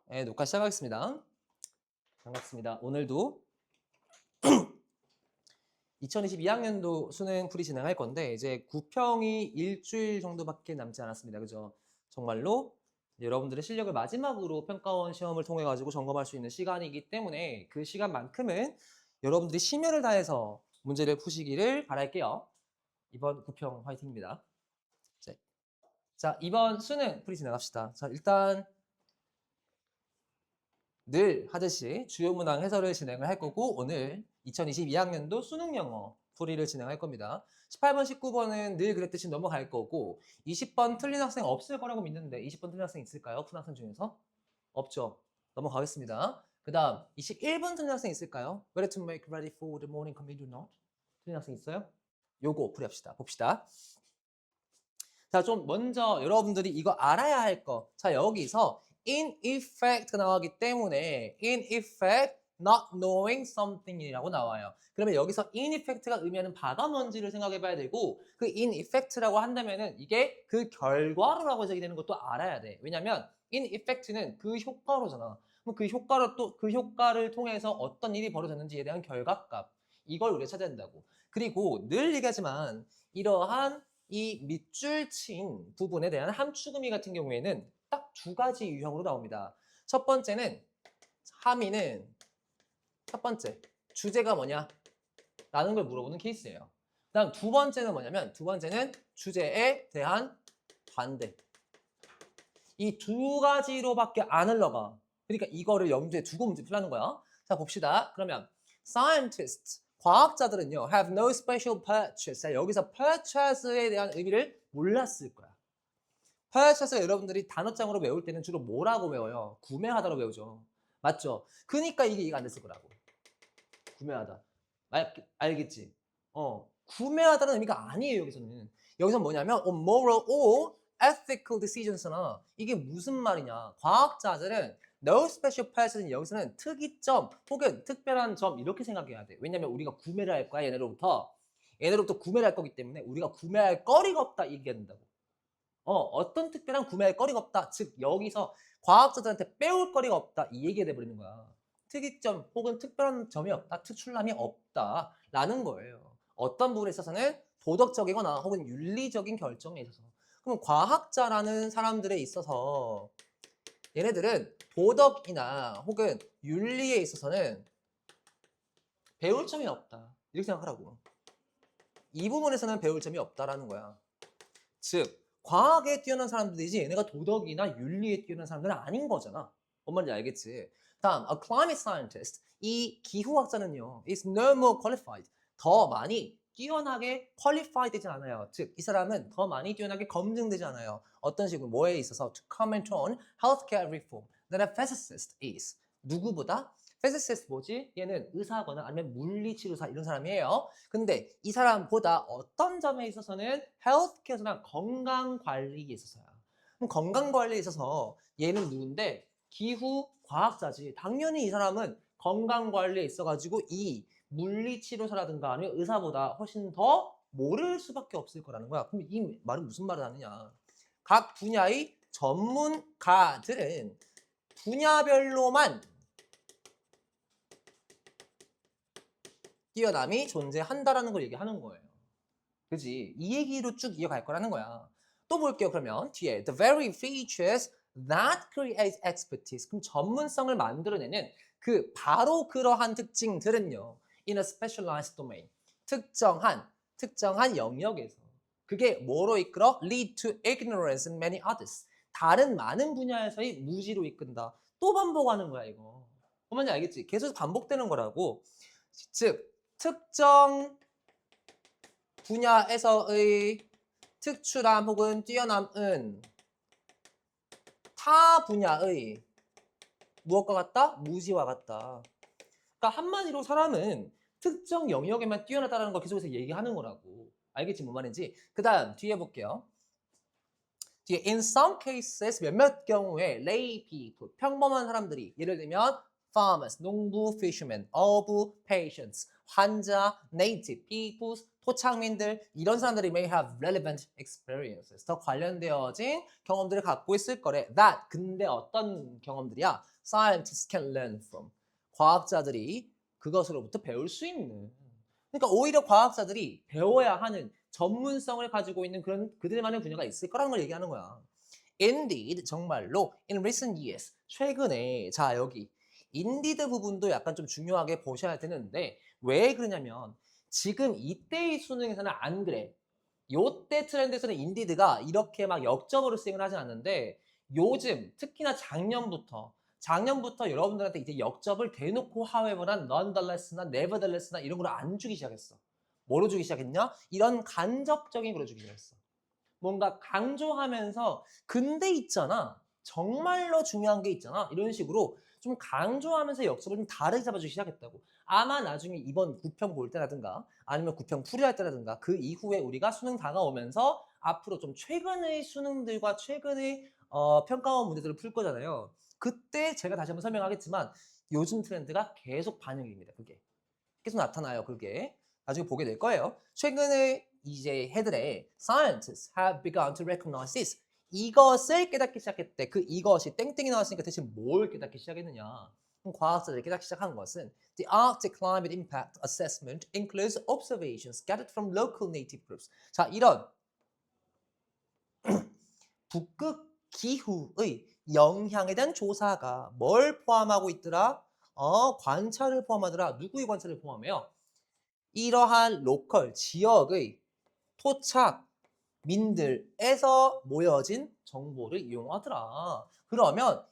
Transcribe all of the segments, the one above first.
네, 녹화 시작하겠습니다. 반갑습니다. 오늘도 2022학년도 수능 풀이 진행할 건데 이제 9평이 일주일 정도밖에 남지 않았습니다. 그죠? 정말로 여러분들의 실력을 마지막으로 평가원 시험을 통해 가지고 점검할 수 있는 시간이기 때문에 그 시간만큼은 여러분들이 심혈을 다해서 문제를 푸시기를 바랄게요. 이번 9평 화이팅입니다. 자, 이번 수능 풀이 진행합시다. 자, 일단 늘 하듯이 주요 문항 해설을 진행을 할 거고 오늘 2022학년도 수능 영어 풀이를 진행할 겁니다. 18번, 19번은 늘 그랬듯이 넘어갈 거고 20번 틀린 학생 없을 거라고 믿는데 20번 틀린 학생 있을까요? 푼 학생 중에서? 없죠. 넘어가겠습니다. 그 다음 21번 틀린 학생 있을까요? Whether to make ready for the morning commute or not? 틀린 학생 있어요? 요거 풀이합시다. 봅시다. 자, 좀 먼저 여러분들이 이거 알아야 할 거. 자, 여기서 in effect가 나오기 때문에 in effect not knowing something이라고 나와요. 그러면 여기서 in effect가 의미하는 바가 뭔지를 생각해 봐야 되고 그 in effect라고 한다면은 이게 그 결과로라고 해석이 되는 것도 알아야 돼. 왜냐면 in effect는 그 효과로잖아. 그럼 그 효과로 또 그 효과를 통해서 어떤 일이 벌어졌는지에 대한 결과값. 이걸 우리가 찾아야 된다고. 그리고 늘 얘기하지만 이러한 이 밑줄 친 부분에 대한 함축의미 같은 경우에는 딱 두 가지 유형으로 나옵니다. 첫 번째는 함의는 첫 번째 주제가 뭐냐? 라는 걸 물어보는 케이스예요. 그다음 두 번째는 뭐냐면 두 번째는 주제에 대한 반대. 이 두 가지로밖에 안 흘러가. 그러니까 이거를 염두에 두고 문제 풀라는 거야. 자, 봅시다. 그러면 scientists 과학자들은요 have no special purchase. 자, 여기서 purchase에 대한 의미를 몰랐을 거야. purchase가 여러분들이 단어장으로 외울 때는 주로 뭐라고 외워요? 구매하다로 외우죠. 맞죠? 그러니까 이게 이해가 안 됐을 거라고. 구매하다. 알겠지? 구매하다는 의미가 아니에요, 여기서는. 여기서 뭐냐면 moral or ethical decisions나 이게 무슨 말이냐? 과학자들은 no special purchase는 여기서는 특이점 혹은 특별한 점 이렇게 생각해야 돼. 왜냐면 우리가 구매를 할 거야, 얘네로부터 구매를 할 거기 때문에 우리가 구매할 거리가 없다 얘기해야 된다고. 어떤 특별한 구매할 거리가 없다. 즉 여기서 과학자들한테 빼올 거리가 없다. 이 얘기가 돼버리는 거야. 특이점 혹은 특별한 점이 없다. 특출남이 없다라는 거예요. 어떤 부분에 있어서는 도덕적이거나 혹은 윤리적인 결정에 있어서. 그럼 과학자라는 사람들에 있어서 얘네들은 도덕이나 혹은 윤리에 있어서는 배울 점이 없다. 이렇게 생각하라고. 이 부분에서는 배울 점이 없다라는 거야. 즉 과학에 뛰어난 사람들이지 얘네가 도덕이나 윤리에 뛰어난 사람들은 아닌 거잖아. 뭔 말인지 알겠지? 다음, a climate scientist. 이 기후학자는요, is no more qualified. 더 많이 뛰어나게 qualified 되지 않아요. 즉, 이 사람은 더 많이 뛰어나게 검증되지 않아요. 어떤 식으로 뭐에 있어서 to comment on healthcare reform than a physicist is. 누구보다? physicist 뭐지? 얘는 의사거나 아니면 물리치료사 이런 사람이에요. 근데 이 사람보다 어떤 점에 있어서는 헬스케어나 건강관리에 있어서야. 그럼 건강관리에 있어서 얘는 누군데? 기후 과학자지. 당연히 이 사람은 건강관리에 있어가지고 이 물리치료사라든가 아니면 의사보다 훨씬 더 모를 수밖에 없을 거라는 거야. 그럼 이 말은 무슨 말을 하느냐? 각 분야의 전문가들은 분야별로만 뛰어남이 존재한다라는 걸 얘기하는 거예요. 그지? 이 얘기로 쭉 이어갈 거라는 거야. 또 볼게요. 그러면 뒤에 the very features that create expertise. 그럼 전문성을 만들어내는 그 바로 그러한 특징들은요. in a specialized domain. 특정한 영역에서. 그게 뭐로 이끌어? lead to ignorance in many others. 다른 많은 분야에서의 무지로 이끈다. 또 반복하는 거야, 이거. 뭔지 알겠지? 계속 반복되는 거라고. 즉, 특정 분야에서의 특출함 혹은 뛰어남은 타 분야의 무엇과 같다? 무지와 같다. 그러니까 한마디로 사람은 특정 영역에만 뛰어나다는 걸 계속해서 얘기하는 거라고. 알겠지? 뭔 말인지. 그 다음 뒤에 볼게요. 뒤에 in some cases 몇몇 경우에 lay people 평범한 사람들이 예를 들면 farmers 농부 fishermen 어부 patients 환자 native peoples 토착민들 이런 사람들이 may have relevant experiences 더 관련되어진 경험들을 갖고 있을 거래. That 근데 어떤 경험들이야? Scientists can learn from 과학자들이 그것으로부터 배울 수 있는. 그러니까 오히려 과학자들이 배워야 하는 전문성을 가지고 있는 그런 그들만의 분야가 있을 거라는 걸 얘기하는 거야. Indeed 정말로 in recent years 최근에 자 여기 indeed 부분도 약간 좀 중요하게 보셔야 되는데 왜 그러냐면 지금 이때의 수능에서는 안 그래. 요때 트렌드에서는 인디드가 이렇게 막 역적으로 수행을 하진 않는데 요즘 특히나 작년부터 여러분들한테 이제 역접을 대놓고 however나 nonetheless나 nevertheless나 이런 걸 안 주기 시작했어. 뭐로 주기 시작했냐? 이런 간접적인 걸로 주기 시작했어. 뭔가 강조하면서 근데 있잖아. 정말로 중요한 게 있잖아. 이런 식으로 좀 강조하면서 역습을 좀 다르게 잡아주기 시작했다고. 아마 나중에 이번 9평 볼 때라든가 아니면 9평 풀이할 때라든가 그 이후에 우리가 수능 다가오면서 앞으로 좀 최근의 수능들과 최근의 평가원 문제들을 풀 거잖아요. 그때 제가 다시 한번 설명하겠지만 요즘 트렌드가 계속 반영입니다. 그게. 계속 나타나요. 그게. 나중에 보게 될 거예요. 최근에 이제 해들의 scientists have begun to recognize this. 이것을 깨닫기 시작했대. 그 이것이 땡땡이 나왔으니까 대신 뭘 깨닫기 시작했느냐. 과학자들이 깨닫기 시작한 것은 The Arctic Climate Impact Assessment includes observations gathered from local native groups. 자, 이런 북극 기후의 영향에 대한 조사가 뭘 포함하고 있더라? 관찰을 포함하더라. 누구의 관찰을 포함해요? 이러한 로컬 지역의 토착 민들에서 모여진 정보를 이용하더라. 그러면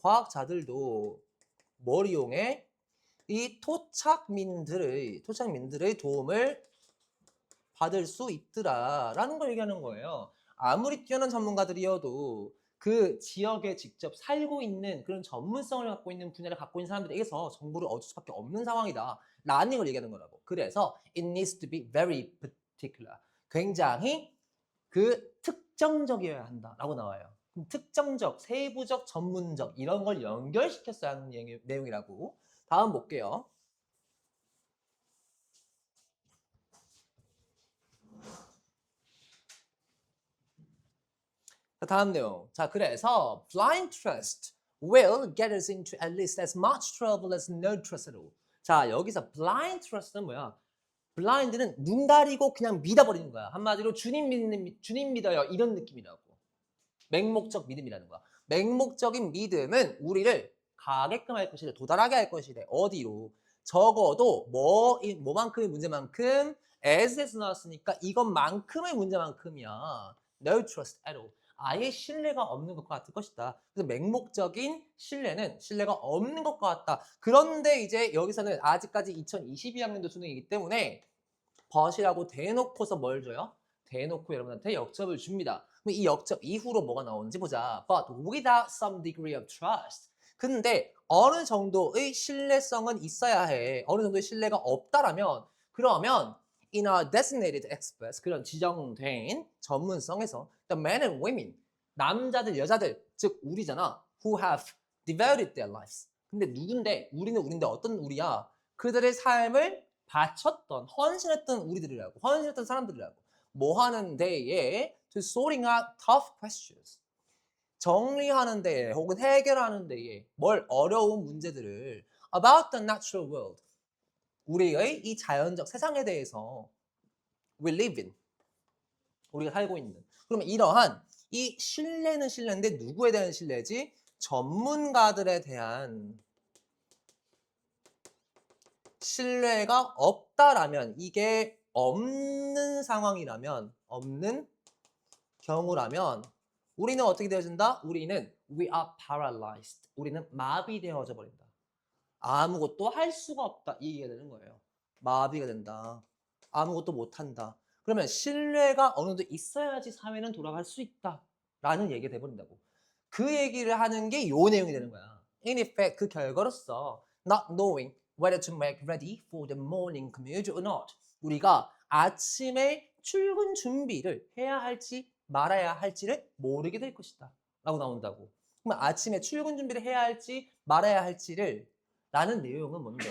과학자들도 뭘 이용해? 이 토착민들의 도움을 받을 수 있더라라는 걸 얘기하는 거예요. 아무리 뛰어난 전문가들이어도 그 지역에 직접 살고 있는 그런 전문성을 갖고 있는 분야를 갖고 있는 사람들에게서 정보를 얻을 수밖에 없는 상황이다. 라는 걸 얘기하는 거라고. 그래서 it needs to be very particular. 굉장히 그 특정적이어야 한다라고 나와요. 특정적, 세부적, 전문적 이런 걸 연결시켰어야 하는 내용이라고. 다음 볼게요. 다음 내용. 자, 그래서 blind trust will get us into at least as much trouble as no trust at all. 자, 여기서 blind trust는 뭐야? blind는 눈 가리고 그냥 믿어버리는 거야. 한마디로 주님 믿어요. 이런 느낌이라고. 맹목적 믿음이라는 거야. 맹목적인 믿음은 우리를 가게끔 할 것이래. 도달하게 할 것이래. 어디로? 적어도 뭐만큼의 문제만큼 as에서 나왔으니까 이것만큼의 문제만큼이야. No trust at all. 아예 신뢰가 없는 것과 같을 것이다. 그래서 맹목적인 신뢰는 신뢰가 없는 것과 같다. 그런데 이제 여기서는 아직까지 2022학년도 수능이기 때문에 벗이라고 대놓고서 뭘 줘요? 대놓고 여러분한테 역접을 줍니다. 그럼 이 역접 이후로 뭐가 나오는지 보자. But without some degree of trust. 근데 어느 정도의 신뢰성은 있어야 해. 어느 정도의 신뢰가 없다라면 그러면 in a designated experts 그런 지정된 전문성에서 the men and women 남자들 여자들 즉 우리잖아. who have devoted their lives. 근데 누군데 우리는 우리인데 어떤 우리야? 그들의 삶을 바쳤던 헌신했던 우리들이라고 헌신했던 사람들이라고 뭐 하는 데에 to sorting out tough questions 정리하는 데에 혹은 해결하는 데에 뭘 어려운 문제들을 about the natural world 우리의 이 자연적 세상에 대해서 we live in 우리가 살고 있는 그러면 이러한 이 신뢰는 신뢰인데 누구에 대한 신뢰지? 전문가들에 대한 신뢰가 없다라면 이게 없는 상황이라면 없는 경우라면 우리는 어떻게 되어진다? 우리는 we are paralyzed. 우리는 마비되어져 버린다. 아무것도 할 수가 없다. 이 얘기가 되는 거예요. 마비가 된다. 아무것도 못한다. 그러면 신뢰가 어느 정도 있어야지 사회는 돌아갈 수 있다. 라는 얘기가 돼버린다고. 그 얘기를 하는 게 요 내용이 되는 거야. In effect 그 결과로서 not knowing whether to make ready for the morning commute or not. 우리가 아침에 출근 준비를 해야 할지 말아야 할지를 모르게 될 것이다. 라고 나온다고. 그럼 아침에 출근 준비를 해야 할지 말아야 할지를 라는 내용은 뭔데?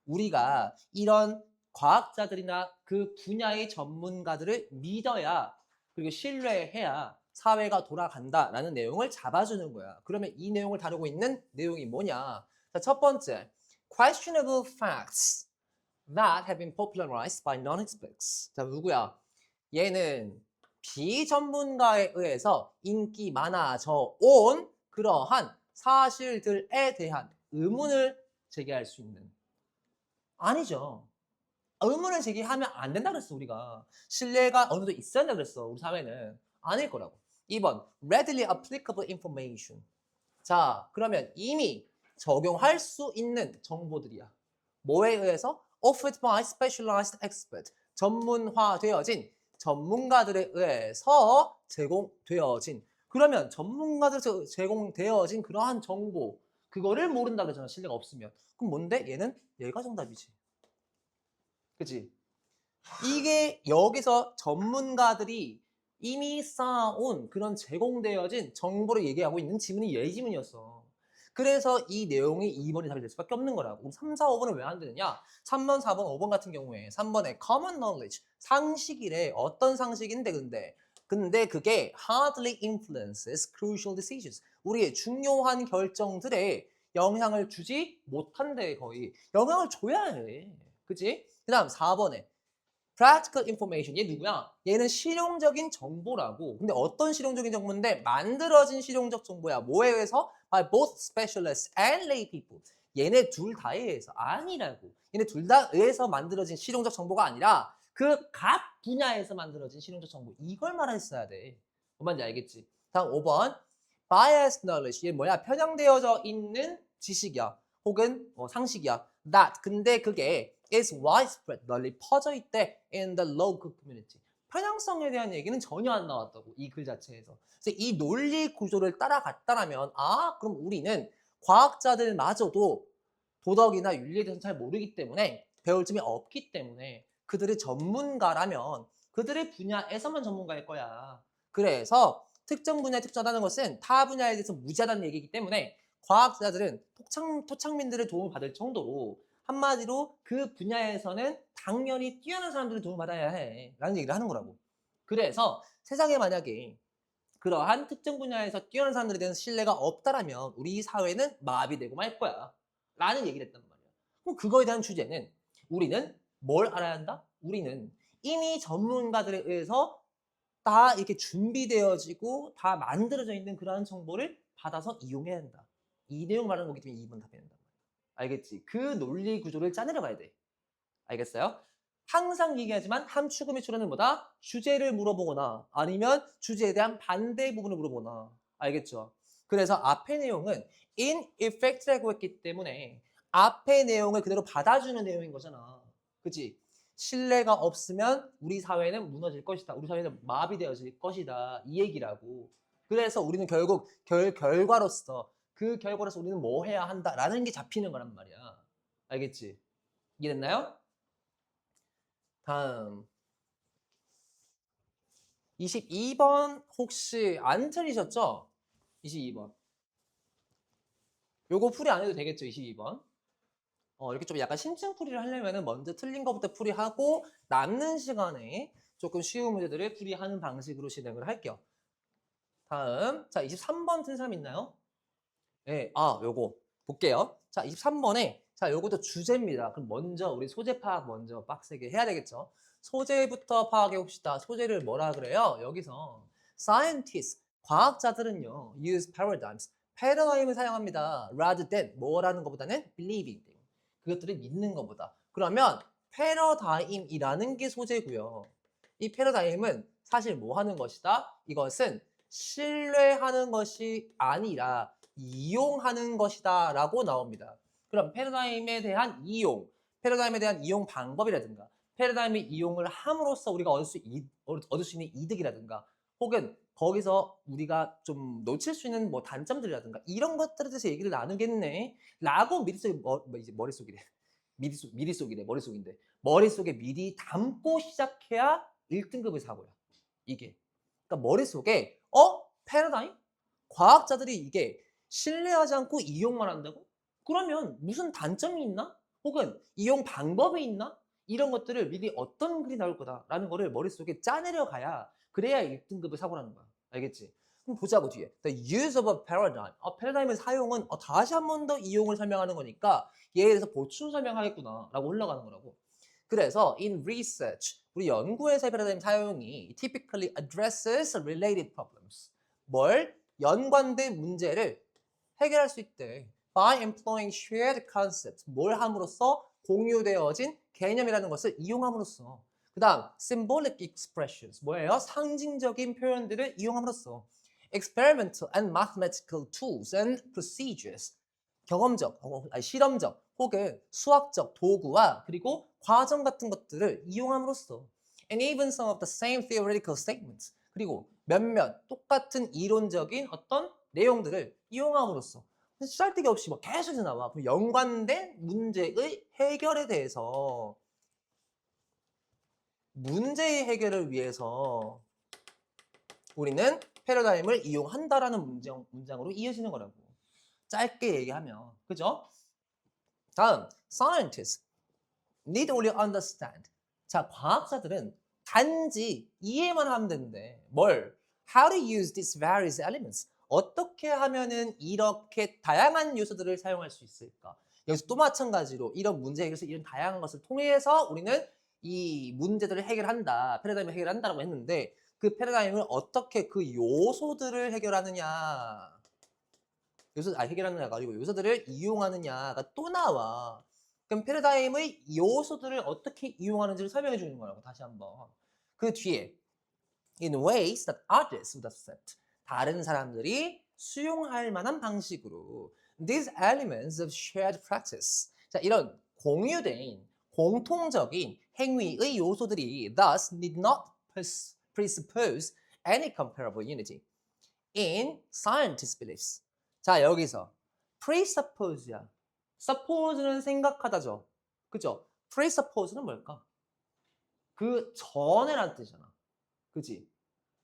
우리가 이런 과학자들이나 그 분야의 전문가들을 믿어야 그리고 신뢰해야 사회가 돌아간다라는 내용을 잡아주는 거야. 그러면 이 내용을 다루고 있는 내용이 뭐냐? 자, 첫 번째, questionable facts that have been popularized by non-experts. 자, 누구야? 얘는 비전문가에 의해서 인기 많아져 온 그러한 사실들에 대한 의문을 제기할 수 있는. 아니죠. 의문을 제기하면 안 된다 그랬어, 우리가. 신뢰가 어느 정도 있어야 된다 그랬어, 우리 사회는. 아닐 거라고. 2번, readily applicable information. 자, 그러면 이미 적용할 수 있는 정보들이야. 뭐에 의해서? offered by specialized expert. 전문화되어진 전문가들에 의해서 제공되어진. 그러면 전문가들 제공되어진 그러한 정보, 그거를 모른다 그러잖아, 신뢰가 없으면. 그럼 뭔데? 얘가 정답이지. 그치? 이게 여기서 전문가들이 이미 쌓아온 그런 제공되어진 정보를 얘기하고 있는 지문이 얘 지문이었어. 그래서 이 내용이 2번이 답이 될 수밖에 없는 거라고. 그럼 3, 4, 5번은 왜 안 되느냐? 3번, 4번, 5번 같은 경우에 3번에 common knowledge, 상식이래. 어떤 상식인데 근데 그게 hardly influences crucial decisions. 우리의 중요한 결정들에 영향을 주지 못한대 거의. 영향을 줘야 해. 그치? 그 다음 4번에 practical information. 얘 누구야? 얘는 실용적인 정보라고. 근데 어떤 실용적인 정보인데? 만들어진 실용적 정보야. 뭐에 의해서? By both specialists and lay people. 얘네 둘 다에 의해서. 아니라고. 얘네 둘 다 의해서 만들어진 실용적 정보가 아니라 그 각 분야에서 만들어진 실용적 정보. 이걸 말했어야 돼. 뭔지 알겠지? 다음 5번. biased knowledge. 얘 뭐야? 편향되어져 있는 지식이야. 혹은 상식이야. That. 근데 그게 is widespread. 널리 퍼져 있대. In the local community. 편향성에 대한 얘기는 전혀 안 나왔다고. 이 글 자체에서. 그래서 이 논리 구조를 따라갔다라면 그럼 우리는 과학자들마저도 도덕이나 윤리에 대해서 잘 모르기 때문에 배울 점이 없기 때문에 그들이 전문가라면 그들의 분야에서만 전문가일 거야. 그래서 특정 분야에 특정하다는 것은 타 분야에 대해서 무지하다는 얘기이기 때문에 과학자들은 토착민들의 도움을 받을 정도로 한마디로 그 분야에서는 당연히 뛰어난 사람들의 도움을 받아야 해 라는 얘기를 하는 거라고. 그래서 세상에 만약에 그러한 특정 분야에서 뛰어난 사람들에 대한 신뢰가 없다라면 우리 사회는 마비되고 말 거야 라는 얘기를 했단 말이야. 그럼 그거에 대한 주제는 우리는 뭘 알아야 한다? 우리는 이미 전문가들에 의해서 다 이렇게 준비되어지고 다 만들어져 있는 그러한 정보를 받아서 이용해야 한다. 이 내용 말하는 거기 때문에 2번 답해야 된다. 알겠지? 그 논리 구조를 짜내려 가야 돼. 알겠어요? 항상 얘기하지만 함축음의 출현은 뭐다? 주제를 물어보거나 아니면 주제에 대한 반대 부분을 물어보거나. 알겠죠? 그래서 앞의 내용은 ineffect라고 했기 때문에 앞의 내용을 그대로 받아주는 내용인 거잖아. 그치? 신뢰가 없으면 우리 사회는 무너질 것이다. 우리 사회는 마비되어질 것이다. 이 얘기라고. 그래서 우리는 결국 결과로서 그 결과로서 우리는 뭐 해야 한다라는 게 잡히는 거란 말이야. 알겠지? 이해됐나요? 다음 22번 혹시 안 틀리셨죠? 22번. 요거 풀이 안 해도 되겠죠? 22번. 이렇게 좀 약간 심층풀이를 하려면 먼저 틀린 것부터 풀이하고 남는 시간에 조금 쉬운 문제들을 풀이하는 방식으로 진행을 할게요. 다음 자 23번 틀린 사람 있나요? 네, 요거 볼게요. 자 23번에 자 요것도 주제입니다. 그럼 먼저 우리 소재 파악 먼저 빡세게 해야 되겠죠? 소재부터 파악해 봅시다. 소재를 뭐라 그래요? 여기서 scientists, 과학자들은요 use paradigms, 패러다임을 사용합니다. rather than 뭐라는 것보다는 believing them. 그것들을 믿는 것보다. 그러면 패러다임이라는 게 소재고요. 이 패러다임은 사실 뭐 하는 것이다? 이것은 신뢰하는 것이 아니라 이용하는 것이다 라고 나옵니다. 그럼 패러다임에 대한 이용, 패러다임에 대한 이용 방법이라든가 패러다임의 이용을 함으로써 우리가 얻을 수 있는 이득이라든가 혹은 거기서 우리가 좀 놓칠 수 있는 뭐 단점들이라든가 이런 것들에 대해서 얘기를 나누겠네 라고 머릿속에 미리 담고 시작해야 1등급의 사고야 이게. 그러니까 머릿속에 패러다임? 과학자들이 이게 신뢰하지 않고 이용만 한다고? 그러면 무슨 단점이 있나? 혹은 이용 방법이 있나? 이런 것들을 미리 어떤 글이 나올 거다라는 거를 머릿속에 짜내려 가야 그래야 1등급을 사고라는 거야. 알겠지? 그럼 보자고 뒤에. The use of a paradigm. 패러다임의 사용은 다시 한 번 더 이용을 설명하는 거니까 얘에 대해서 보충 설명하겠구나 라고 흘러가는 거라고. 그래서 in research, 우리 연구에서의 패러다임 사용이 typically addresses related problems. 뭘? 연관된 문제를 해결할 수 있대. By employing shared concepts. 뭘 함으로써? 공유되어진 개념이라는 것을 이용함으로써. 그 다음 symbolic expressions. 뭐예요? 상징적인 표현들을 이용함으로써. experimental and mathematical tools and procedures. 경험적, 실험적 혹은 수학적 도구와 그리고 과정 같은 것들을 이용함으로써. And even some of the same theoretical statements. 그리고 몇몇 똑같은 이론적인 어떤 내용들을 이용함으로써. 쓸데기 없이 막 계속 나와. 그럼 연관된 문제의 해결에 대해서 문제의 해결을 위해서 우리는 패러다임을 이용한다라는 문장으로 이어지는 거라고. 짧게 얘기하면. 그죠? 다음, scientists need only understand. 자, 과학자들은 단지 이해만 하면 되는데 뭘? How to use these various elements. 어떻게 하면은 이렇게 다양한 요소들을 사용할 수 있을까? 여기서 또 마찬가지로 이런 문제 해결에서 이런 다양한 것을 통해서 우리는 이 문제들을 해결한다. 패러다임을 해결한다라고 했는데 그 패러다임을 어떻게 그 요소들을 해결하느냐. 해결하느냐가 아니고 요소들을 이용하느냐가 또 나와. 그럼 패러다임의 요소들을 어떻게 이용하는지를 설명해 주는 거라고 다시 한번. 그 뒤에 in ways that others would accept. 다른 사람들이 수용할 만한 방식으로. These elements of shared practice. 자, 이런 공유된 공통적인 행위의 요소들이 thus need not presuppose any comparable unity in scientists' beliefs. 자, 여기서 presuppose야. suppose는 생각하다죠. 그죠? presuppose는 뭘까? 그 전에라는 뜻이잖아. 그지?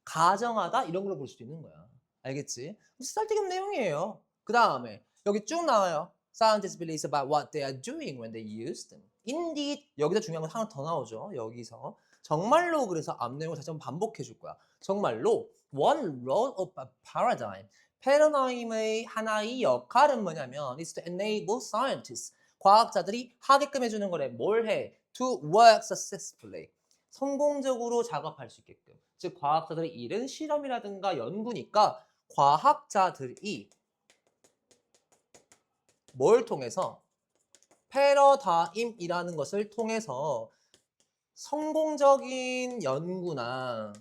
가정하다 이런 걸로 볼 수도 있는 거야. 알겠지? 쓸데없는 내용이에요. 그 다음에 여기 쭉 나와요. Scientists believe about what they are doing when they use them. Indeed, 여기서 중요한 건 하나 더 나오죠. 여기서 정말로 그래서 앞 내용을 다시 한번 반복해 줄 거야. 정말로 one role of a paradigm. 패러다임의 하나의 역할은 뭐냐면 is to enable scientists. 과학자들이 하게끔 해주는 거래. 뭘 해? To work successfully. 성공적으로 작업할 수 있게끔. 즉 과학자들의 일은 실험이라든가 연구니까 과학자들이 뭘 통해서? 패러다임이라는 것을 통해서 성공적인 연구나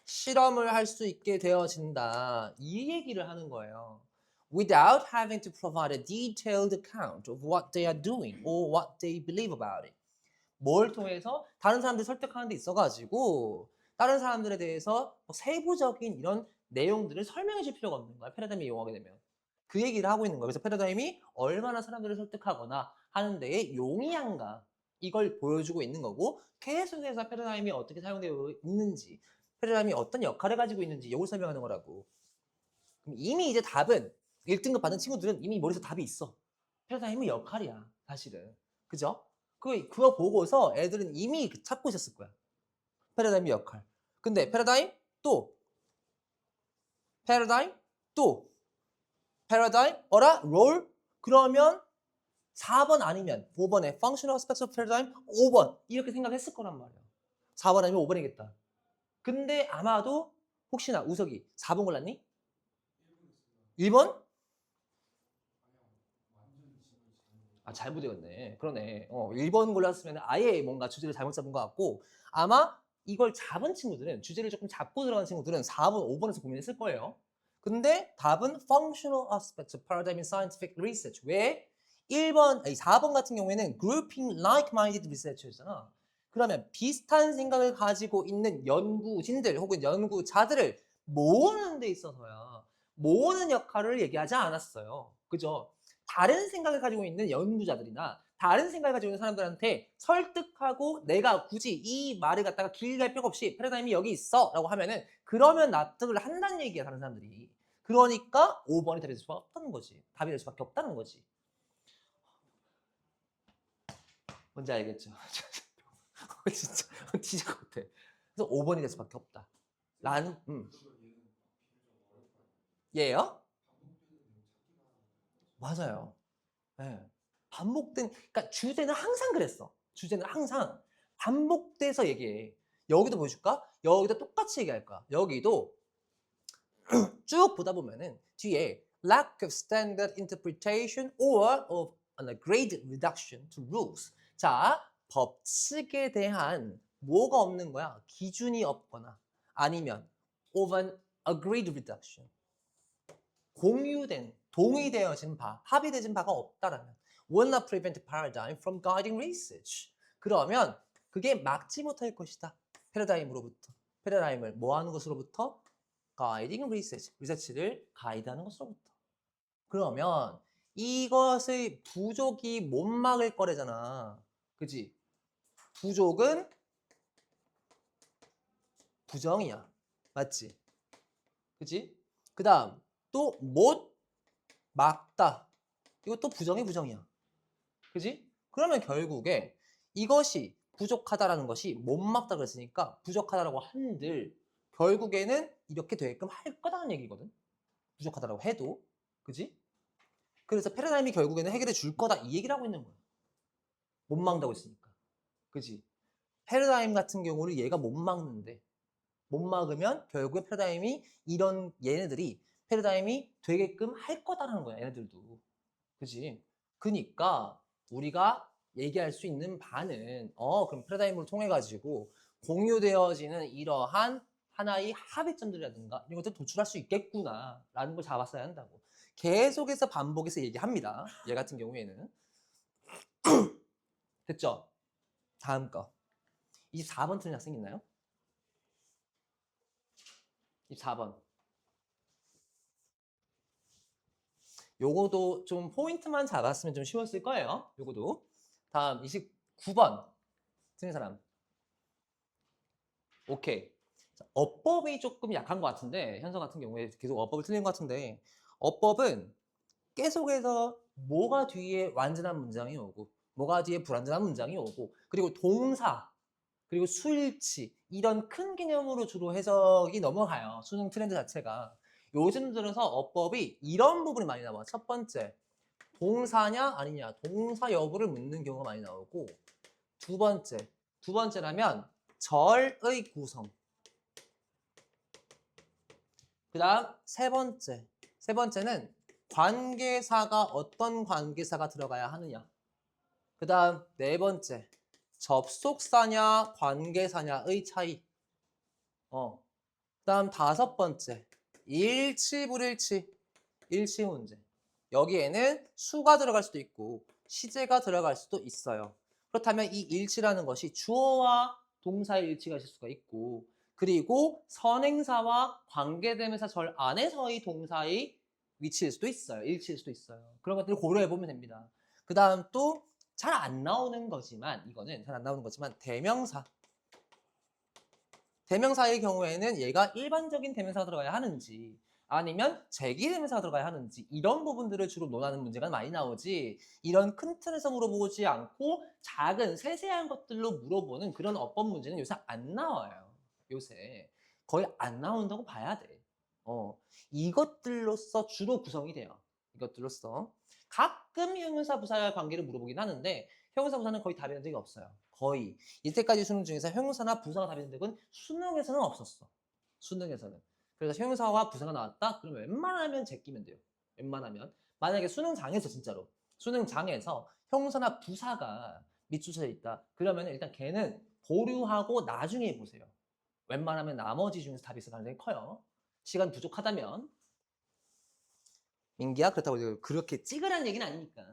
실험을 할 수 있게 되어진다. 이 얘기를 하는 거예요. Without having to provide a detailed account of what they are doing or what they believe about it. 뭘 통해서? 다른 사람들 설득하는 데 있어가지고 다른 사람들에 대해서 세부적인 이런 내용들을 설명해 줄 필요가 없는 거야. 패러다임을 이용하게 되면. 그 얘기를 하고 있는 거예요. 그래서 패러다임이 얼마나 사람들을 설득하거나 하는 데에 용이한가 이걸 보여주고 있는 거고 계속해서 패러다임이 어떻게 사용되어 있는지 패러다임이 어떤 역할을 가지고 있는지 이걸 설명하는 거라고. 그럼 이미 이제 답은 1등급 받은 친구들은 이미 머릿속에 답이 있어. 패러다임의 역할이야. 사실은. 그죠? 그거 보고서 애들은 이미 찾고 있었을 거야. 패러다임의 역할. 근데 패러다임 또 패러다임 또 패러다임 어라 롤 그러면 4번 아니면 5번에 functional aspects of paradigm 5번 이렇게 생각했을 거란 말이야. 4번 아니면 5번이겠다. 근데 아마도 혹시나 우석이 4번 골랐니? 1번? 잘못 외웠네. 그러네. 1번 골랐으면 아예 뭔가 주제를 잘못 잡은 것 같고 아마 이걸 잡은 친구들은 주제를 조금 잡고 들어간 친구들은 4번, 5번에서 고민했을 거예요. 근데 답은 functional aspects of paradigm in scientific research. 왜? 4번 같은 경우에는 grouping like-minded research잖아. 그러면 비슷한 생각을 가지고 있는 연구진들 혹은 연구자들을 모으는 데 있어서야 모으는 역할을 얘기하지 않았어요. 그죠? 다른 생각을 가지고 있는 연구자들이나 다른 생각을 가지고 있는 사람들한테 설득하고 내가 굳이 이 말을 갖다가 길게 할 필요가 없이 패러다임이 여기 있어 라고 하면은 그러면 납득을 한다는 얘기야 다른 사람들이. 그러니까 5번이 답이 될 수밖에 없다는 거지. 답이 될 수밖에 없다는 거지. 뭔지 알겠죠? 진짜 뒤질 것 같아. 그래서 5번이 될 수밖에 없다. 라는 얘요? 맞아요. 예. 반복된 그러니까 주제는 항상 그랬어. 주제는 항상 반복돼서 얘기해. 여기도 보여줄까? 여기도 똑같이 얘기할 거야. 여기도 쭉 보다 보면은 뒤에 lack of standard interpretation or of a grade reduction to rules. 자, 법칙에 대한 뭐가 없는 거야? 기준이 없거나 아니면 of an agreed reduction. 공유된, 동의되어진 바, 합의되진 바가 없다라면 will not prevent paradigm from guiding research. 그러면 그게 막지 못할 것이다. 패러다임으로부터. 패러다임을 뭐 하는 것으로부터? guiding research. 리서치를 가이드하는 것으로부터. 그러면 이것의 부족이 못 막을 거래잖아. 그지? 부족은 부정이야. 맞지? 그지? 그 다음 또 못 막다. 이것도 부정이 부정이야. 그지? 그러면 결국에 이것이 부족하다라는 것이 못 막다 그랬으니까 부족하다라고 한들 결국에는 이렇게 되게끔 할 거다는 얘기거든. 부족하다라고 해도. 그지? 그래서 패러다임이 결국에는 해결해 줄 거다 이 얘기를 하고 있는 거야. 못 막는다고 했으니까. 그지? 패러다임 같은 경우는 얘가 못 막는데 못 막으면 결국에 패러다임이 이런 얘네들이 패러다임이 되게끔 할 거다라는 거야. 얘네들도. 그지? 그니까 우리가 얘기할 수 있는 바는 그럼 패러다임을 통해 가지고 공유되어지는 이러한 하나의 합의점들이라든가 이런 것들 도출할 수 있겠구나 라는 걸 잡았어야 한다고. 계속해서 반복해서 얘기합니다. 얘 같은 경우에는. 됐죠? 다음 거. 24번 틀린 학생 있나요? 24번. 요거도 좀 포인트만 잡았으면 좀 쉬웠을 거예요. 요거도. 다음 29번. 틀린 사람. 오케이. 자, 어법이 조금 약한 것 같은데 현서 같은 경우에 계속 어법을 틀린 것 같은데 어법은 계속해서 뭐가 뒤에 완전한 문장이 오고 뭐가 뒤에 불완전한 문장이 오고 그리고 동사 그리고 수일치 이런 큰 개념으로 주로 해석이 넘어가요. 수능 트렌드 자체가. 요즘 들어서 어법이 이런 부분이 많이 나와. 첫 번째, 동사냐 아니냐 동사 여부를 묻는 경우가 많이 나오고 두 번째라면 절의 구성. 그 다음 세 번째는 관계사가 어떤 관계사가 들어가야 하느냐. 그 다음 네 번째, 접속사냐 관계사냐의 차이. 그 다음 다섯 번째, 일치 불일치, 일치 문제. 여기에는 수가 들어갈 수도 있고 시제가 들어갈 수도 있어요. 그렇다면 이 일치라는 것이 주어와 동사의 일치가 있을 수가 있고 그리고 선행사와 관계대명사 절 안에서의 동사의 위치일 수도 있어요. 일치일 수도 있어요. 그런 것들을 고려해보면 됩니다. 그 다음 또 잘 안 나오는 거지만 이거는 잘 안 나오는 거지만 대명사의 경우에는 얘가 일반적인 대명사가 들어가야 하는지 아니면 제기대명사가 들어가야 하는지 이런 부분들을 주로 논하는 문제가 많이 나오지 이런 큰 틀에서 물어보지 않고 작은 세세한 것들로 물어보는 그런 어법 문제는 요새 안 나와요. 요새 거의 안 나온다고 봐야 돼. 이것들로서 주로 구성이 돼요. 이것들로서 가끔 형용사 부사의 관계를 물어보긴 하는데 형용사 부사는 거의 답이 된 적이 없어요. 거의 이때까지 수능 중에서 형용사나 부사가 답이 된 적은 수능에서는 없었어. 수능에서는. 그래서 형용사와 부사가 나왔다? 그러면 웬만하면 제끼면 돼요. 웬만하면. 만약에 수능장에서 진짜로 수능장에서 형용사나 부사가 밑줄쳐져 있다. 그러면 일단 걔는 보류하고 나중에 보세요. 웬만하면 나머지 중에서 답이 있을 가능성이 커요. 시간 부족하다면. 민기야 그렇다고 그렇게 찍으라는 얘기는 아니니까.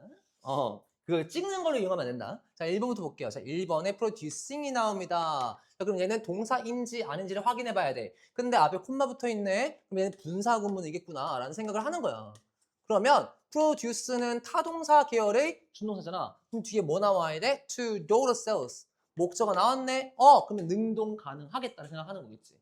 그걸 찍는 걸로 이용하면 안 된다. 자, 1번부터 볼게요. 자, 1번에 producing이 나옵니다. 자, 그럼 얘는 동사인지 아닌지를 확인해 봐야 돼. 근데 앞에 콤마 붙어 있네. 그럼 얘는 분사 구문이겠구나 라는 생각을 하는 거야. 그러면 produce는 타동사 계열의 준동사잖아. 그럼 뒤에 뭐 나와야 돼? to do the sales. 목적어 나왔네. 그러면 능동 가능하겠다는 생각하는 거겠지.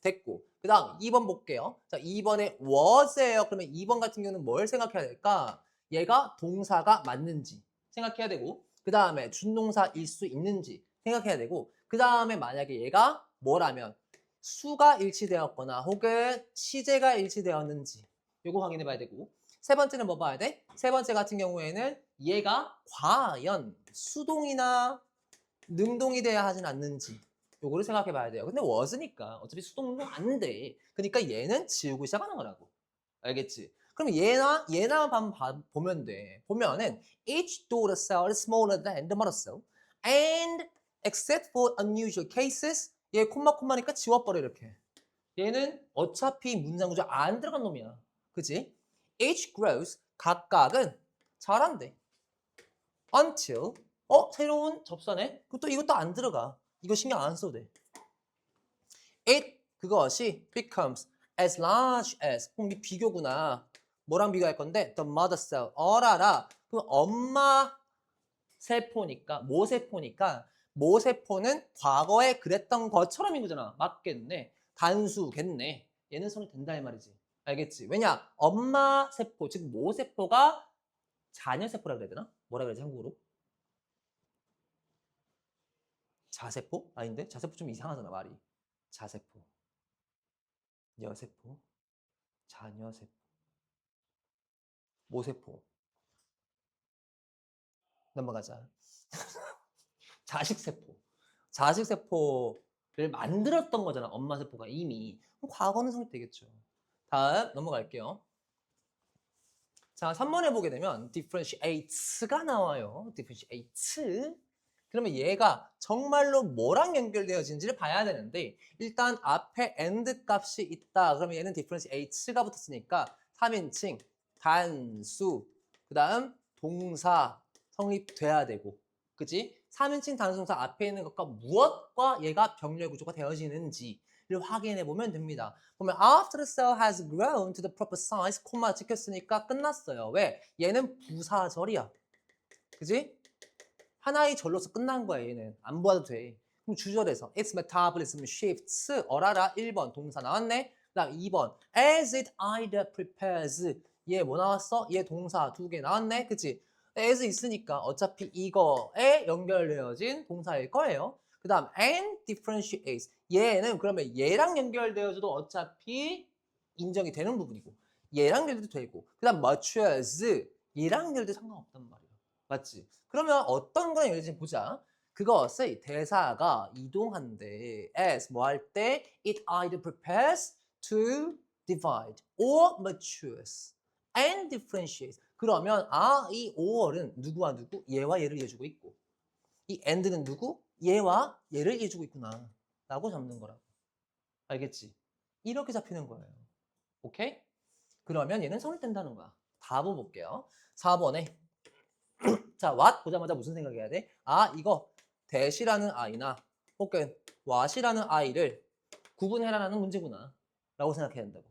됐고. 그 다음 2번 볼게요. 자, 2번에 was예요. 그러면 2번 같은 경우는 뭘 생각해야 될까? 얘가 동사가 맞는지 생각해야 되고 그 다음에 준동사일 수 있는지 생각해야 되고 그 다음에 만약에 얘가 뭐라면 수가 일치되었거나 혹은 시제가 일치되었는지 요거 확인해 봐야 되고 세 번째는 뭐 봐야 돼? 세 번째 같은 경우에는 얘가 과연 수동이나 능동이 돼야 하진 않는지 요거를 생각해 봐야 돼요. 근데 was니까 어차피 수동 능동 안 돼. 그러니까 얘는 지우고 시작하는 거라고. 알겠지? 그럼 얘나 보면 돼. 보면은 each daughter cell is smaller than the mother cell and except for unusual cases 얘 콤마니까 지워버려 이렇게. 얘는 어차피 문장 구조 안 들어간 놈이야. 그치? each grows 각각은 자란대. until 새로운 접선에 그것도 이것도 안 들어가. 이거 신경 안 써도 돼. it 그것이 becomes as large as 이게 비교구나. 뭐랑 비교할 건데 the mother cell 어라라. 그럼 엄마 세포니까 모세포는 과거에 그랬던 것처럼인 거잖아. 맞겠네. 단수겠네. 얘는 성립 된다 이 말이지. 알겠지? 왜냐? 엄마 세포 즉 모세포가 자녀 세포라 그래야 되나? 뭐라 그래야지 한국어로? 자세포? 아닌데? 자세포 좀 이상하잖아 말이. 자세포, 여세포, 자녀세포, 모세포. 넘어가자. 자식세포. 자식세포를 만들었던 거잖아. 엄마 세포가 이미. 그럼 과거는 성립되겠죠. 다음 넘어갈게요. 자, 3번에 보게 되면 differentiates가 나와요. differentiates. 그러면 얘가 정말로 뭐랑 연결되어진지를 봐야 되는데 일단 앞에 and 값이 있다. 그러면 얘는 differentiates가 붙었으니까 3인칭, 단수, 그 다음 동사 성립돼야 되고 그치? 3인칭 단수동사 앞에 있는 것과 무엇과 얘가 병렬 구조가 되어지는지를 확인해 보면 됩니다. 보면 after the cell has grown to the proper size, 콤마 찍혔으니까 끝났어요. 왜? 얘는 부사절이야. 그지? 하나의 절로서 끝난 거야 얘는. 안 봐도 돼. 그럼 주절에서 its metabolism shifts 어라라 1번 동사 나왔네. 그 다음 2번 as it either prepares 얘 뭐 나왔어? 얘 동사 2개 나왔네. 그치? as 있으니까 어차피 이거에 연결되어진 동사일 거예요. 그 다음 and differentiates 얘는 그러면 얘랑 연결되어져도 어차피 인정이 되는 부분이고 얘랑 연결도 되고 그 다음 matures 얘랑 연결도 상관없단 말이야. 맞지? 그러면 어떤 거랑 연결되는지 보자. 그것의 대사가 이동한대. as 뭐 할 때 it either prepares to divide or matures and differentiates. 그러면 이 5월은 누구와 누구? 얘와 얘를 이어주고 있고 이 and는 누구? 얘와 얘를 이어주고 있구나 라고 잡는 거라고. 알겠지? 이렇게 잡히는 거예요. 오케이? 그러면 얘는 성립된다는 거야. 답을 볼게요. 4번에 자, what 보자마자 무슨 생각해야 돼? 이거 대시라는 아이나 혹은 what이라는 아이를 구분해라라는 문제구나 라고 생각해야 된다고.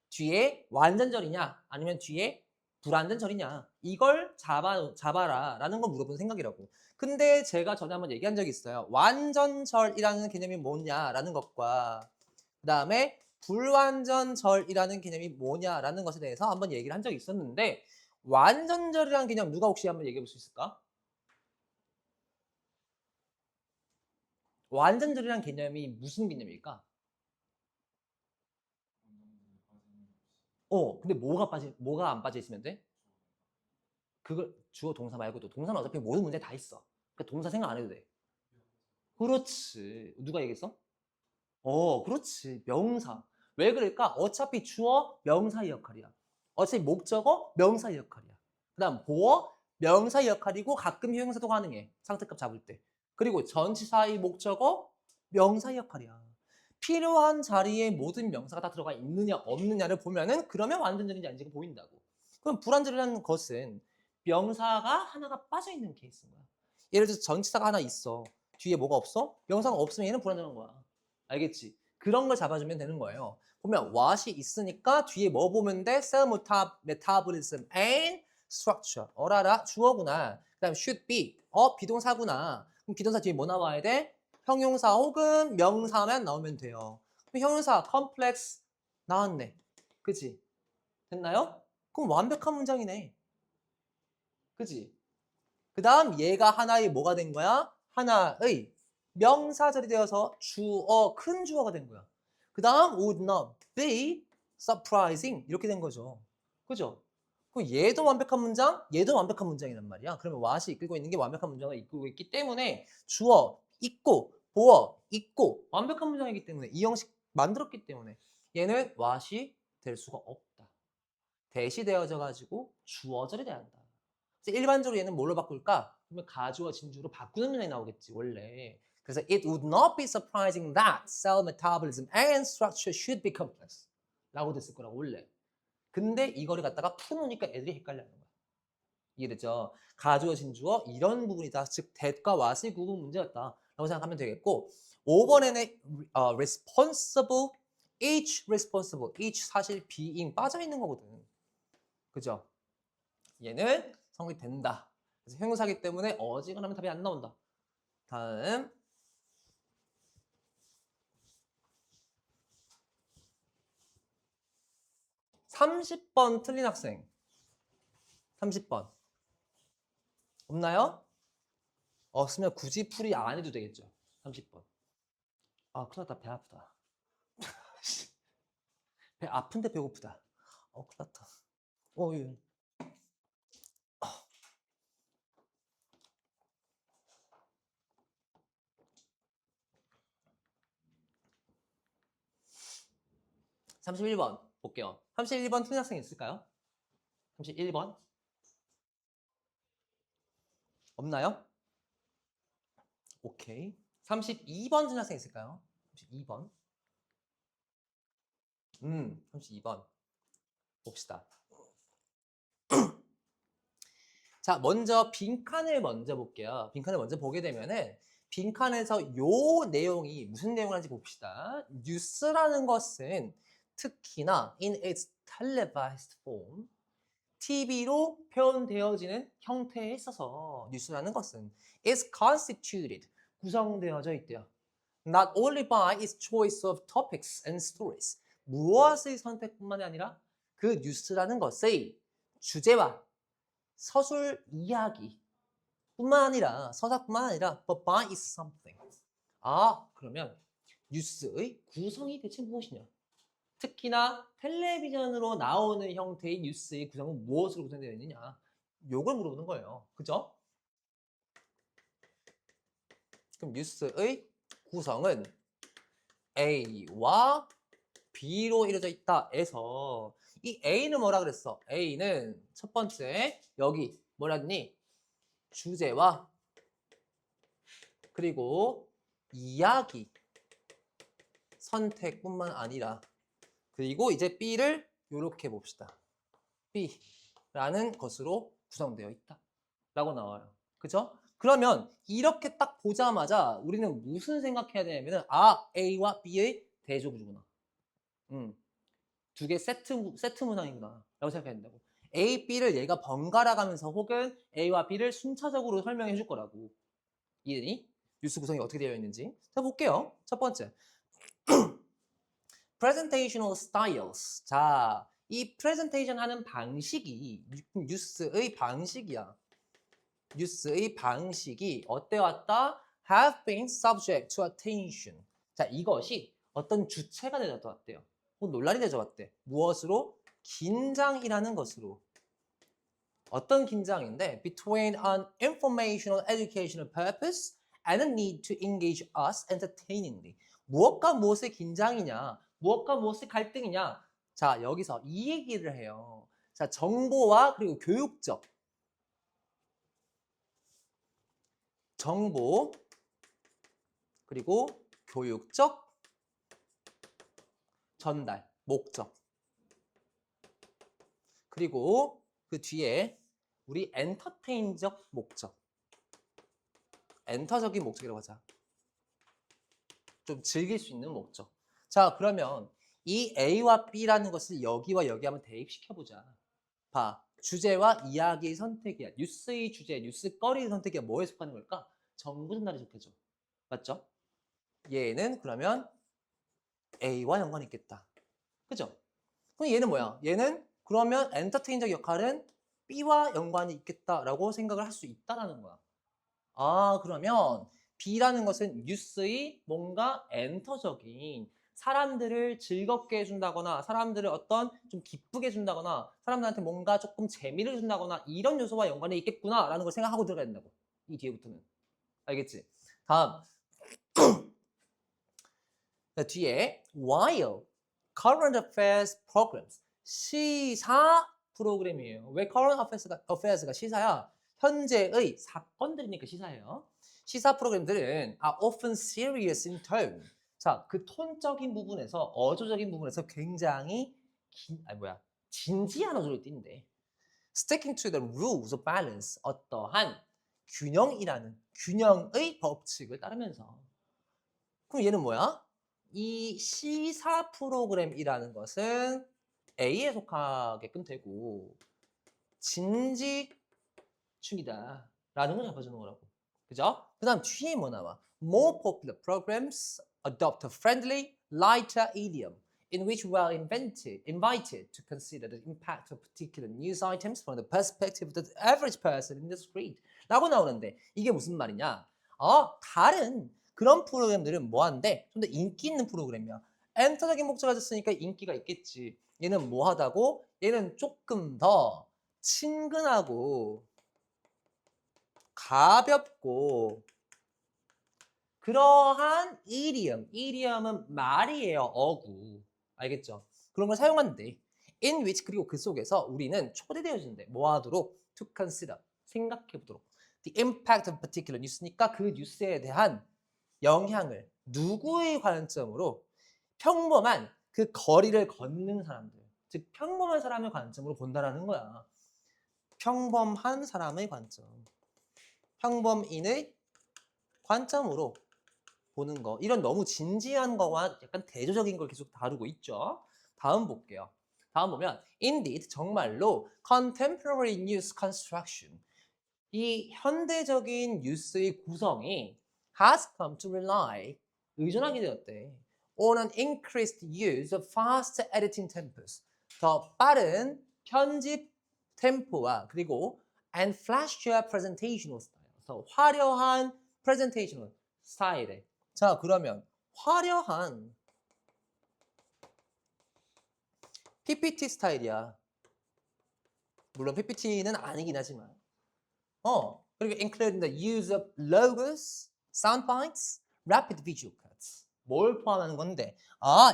뒤에 완전절이냐 아니면 뒤에 불완전절이냐 이걸 잡아라 라는 걸 물어보는 생각이라고. 근데 제가 전에 한번 얘기한 적이 있어요. 완전절이라는 개념이 뭐냐라는 것과 그 다음에 불완전절이라는 개념이 뭐냐라는 것에 대해서 한번 얘기를 한 적이 있었는데 완전절이라는 개념 누가 혹시 한번 얘기해 볼 수 있을까? 완전절이라는 개념이 무슨 개념일까? 근데 뭐가 안 빠져 있으면 돼? 그걸 주어 동사 말고도 동사는 어차피 모든 문제에 다 있어. 그러니까 동사 생각 안 해도 돼. 그렇지. 누가 얘기했어? 그렇지. 명사. 왜 그럴까? 어차피 주어 명사의 역할이야. 어차피 목적어 명사의 역할이야. 그다음 보어 명사의 역할이고 가끔 형용사도 가능해. 상태값 잡을 때. 그리고 전치사의 목적어 명사의 역할이야. 필요한 자리에 모든 명사가 다 들어가 있느냐 없느냐를 보면은 그러면 완전절인지 아닌지가 보인다고. 그럼 불완전이라는 것은 명사가 하나가 빠져 있는 케이스인 거야. 예를 들어서 전치사가 하나 있어. 뒤에 뭐가 없어? 명사가 없으면 얘는 불완전한 거야. 알겠지? 그런 걸 잡아주면 되는 거예요. 보면 what이 있으니까 뒤에 뭐 보면 돼? cell metabolism and structure. 어라라 주어구나. 그 다음 should be. 비동사구나. 그럼 비동사 뒤에 뭐 나와야 돼? 형용사 혹은 명사만 나오면 돼요. 그럼 형용사 complex 나왔네. 그치? 됐나요? 그럼 완벽한 문장이네. 그치? 그 다음 얘가 하나의 뭐가 된 거야? 하나의 명사절이 되어서 주어, 큰 주어가 된 거야. 그 다음 would not be surprising 이렇게 된 거죠. 그죠? 그럼 얘도 완벽한 문장, 얘도 완벽한 문장이란 말이야. 그러면 what이 이끌고 있는 게 완벽한 문장을 이끌고 있기 때문에 주어 있고 보어 있고 완벽한 문장이기 때문에 이 형식 만들었기 때문에 얘는 what이 될 수가 없다. 대시되어져 가지고 주어절이 돼야 한다. 그래서 일반적으로 얘는 뭘로 바꿀까? 그러면 가주어 진주로 바꾸는 문장이 나오겠지 원래. 그래서 it would not be surprising that cell metabolism and structure should be complex 라고 됐을 거라고 원래. 근데 이거를 갖다가 풀어놓으니까 애들이 헷갈려하는 거야. 이해됐죠? 가주어 진주어 이런 부분이다. 즉 that과 what의 구분 문제였다 라고 생각하면 되겠고 5번에는 responsible, each responsible, each 사실 being 빠져있는 거거든. 그죠? 얘는 성립 된다. 그래서 형용사기 때문에 어지간하면 답이 안 나온다. 다음 30번 틀린 학생. 30번. 없나요? 없으면 굳이 풀이 안 해도 되겠죠. 30번. 아, 큰일 났다. 배 아프다. 배 아픈데 배고프다. 큰일 났다. 예. 31번 볼게요. 31번 틀린 학생 있을까요? 31번. 없나요? 오케이. 32번 틀린 학생 있을까요? 32번. 32번. 봅시다. 자, 먼저 빈칸을 먼저 볼게요. 빈칸을 먼저 보게 되면은 빈칸에서 요 내용이 무슨 내용을 하는지 봅시다. 뉴스라는 것은 특히나 in its televised form, TV로 표현되어지는 형태에 있어서 뉴스라는 것은 is constituted, 구성되어져 있대요. Not only by its choice of topics and stories, 무엇의 선택뿐만이 아니라 그 뉴스라는 것의 주제와 서술 이야기 뿐만 아니라 서사뿐만 아니라 but by is something. 그러면 뉴스의 구성이 대체 무엇이냐? 특히나 텔레비전으로 나오는 형태의 뉴스의 구성은 무엇으로 구성되어 있느냐? 요걸 물어보는 거예요. 그죠? 그럼 뉴스의 구성은 A와 B로 이루어져 있다 해서 이 A는 뭐라 그랬어? A는 첫 번째 여기 뭐라 했니? 주제와 그리고 이야기 선택뿐만 아니라 그리고 이제 B를 이렇게 봅시다. B라는 것으로 구성되어 있다 라고 나와요. 그죠? 그러면 이렇게 딱 보자마자 우리는 무슨 생각해야 되냐면 A와 B의 대조구조구나. 두 개 세트 문항이구나 라고 생각해야 된다고. A, B를 얘가 번갈아 가면서 혹은 A와 B를 순차적으로 설명해 줄 거라고. 이해니? 뉴스 구성이 어떻게 되어 있는지. 자, 볼게요. 첫 번째. presentational styles. 자, 이 presentation 하는 방식이 뉴스의 방식이야. 뉴스의 방식이 어때왔다? have been subject to attention. 자, 이것이 어떤 주체가 되어왔대요. 논란이 되어왔대. 무엇으로? 긴장이라는 것으로. 어떤 긴장인데 between an informational educational purpose and a need to engage us entertainingly. 무엇과 무엇의 긴장이냐? 무엇과 무엇의 갈등이냐? 자, 여기서 이 얘기를 해요. 자, 정보와 그리고 교육적 정보 그리고 교육적 전달 목적 그리고 그 뒤에 우리 엔터테인적 목적 엔터적인 목적이라고 하자. 좀 즐길 수 있는 목적. 자, 그러면 이 A와 B라는 것을 여기와 여기 한번 대입시켜보자. 봐. 주제와 이야기의 선택이야. 뉴스의 주제, 뉴스거리의 선택이야. 뭐에 속하는 걸까? 정보 전달에 속해져. 맞죠? 얘는 그러면 A와 연관이 있겠다. 그죠? 그럼 얘는 뭐야? 얘는 그러면 엔터테인적 역할은 B와 연관이 있겠다라고 생각을 할 수 있다라는 거야. 아, 그러면 B라는 것은 뉴스의 뭔가 엔터적인 사람들을 즐겁게 해준다거나 사람들을 어떤 좀 기쁘게 해준다거나 사람들한테 뭔가 조금 재미를 준다거나 이런 요소와 연관이 있겠구나라는 걸 생각하고 들어가야 된다고. 이 뒤에부터는. 알겠지? 다음. 뒤에 while current affairs programs 시사 프로그램이에요. 왜 current affairs가 시사야? 현재의 사건들이니까 시사예요. 시사 프로그램들은 are often serious in tone. 자, 그 톤적인 부분에서 어조적인 부분에서 굉장히 진지한 어조를 띈대. Sticking to the rules of balance 어떠한 균형의 법칙을 따르면서. 그럼 얘는 뭐야? 이 시사 프로그램이라는 것은 A에 속하게끔 되고 진지충이다 라는 걸 잡아주는 거라고. 그죠? 그 다음 뒤에 뭐 나와? More popular programs adopt a friendly, lighter idiom in which we are invited to consider the impact of particular news items from the perspective of the average person in the street 라고 나오는데 이게 무슨 말이냐? 다른 그런 프로그램들은 뭐한데 좀 더 인기 있는 프로그램이야. 엔터적인 목적을 가졌으니까 인기가 있겠지. 얘는 뭐하다고? 얘는 조금 더 친근하고 가볍고 그러한 이디엄은 말이에요. 어구. 알겠죠? 그런 걸 사용한대. In which 그리고 그 속에서 우리는 초대되어진대. 뭐 하도록? To consider. 생각해보도록. The impact of particular news니까 그 뉴스에 대한 영향을 누구의 관점으로? 평범한 그 거리를 걷는 사람들. 즉 평범한 사람의 관점으로 본다라는 거야. 평범한 사람의 관점. 평범인의 관점으로 보는 거. 이런 너무 진지한 거와 약간 대조적인 걸 계속 다루고 있죠. 다음 볼게요. 다음 보면 indeed 정말로 contemporary news construction 이 현대적인 뉴스의 구성이 has come to rely 의존하게 되었대. on an increased use of fast editing tempos 더 빠른 편집 템포와 그리고 and flashier presentational style 더 화려한 presentational 스타일에 자 그러면 화려한 PPT 스타일이야. 물론 PPT는 아니긴 하지만 그리고 including the use of logos, sound bites, rapid visual cuts. 뭘 포함하는 건데?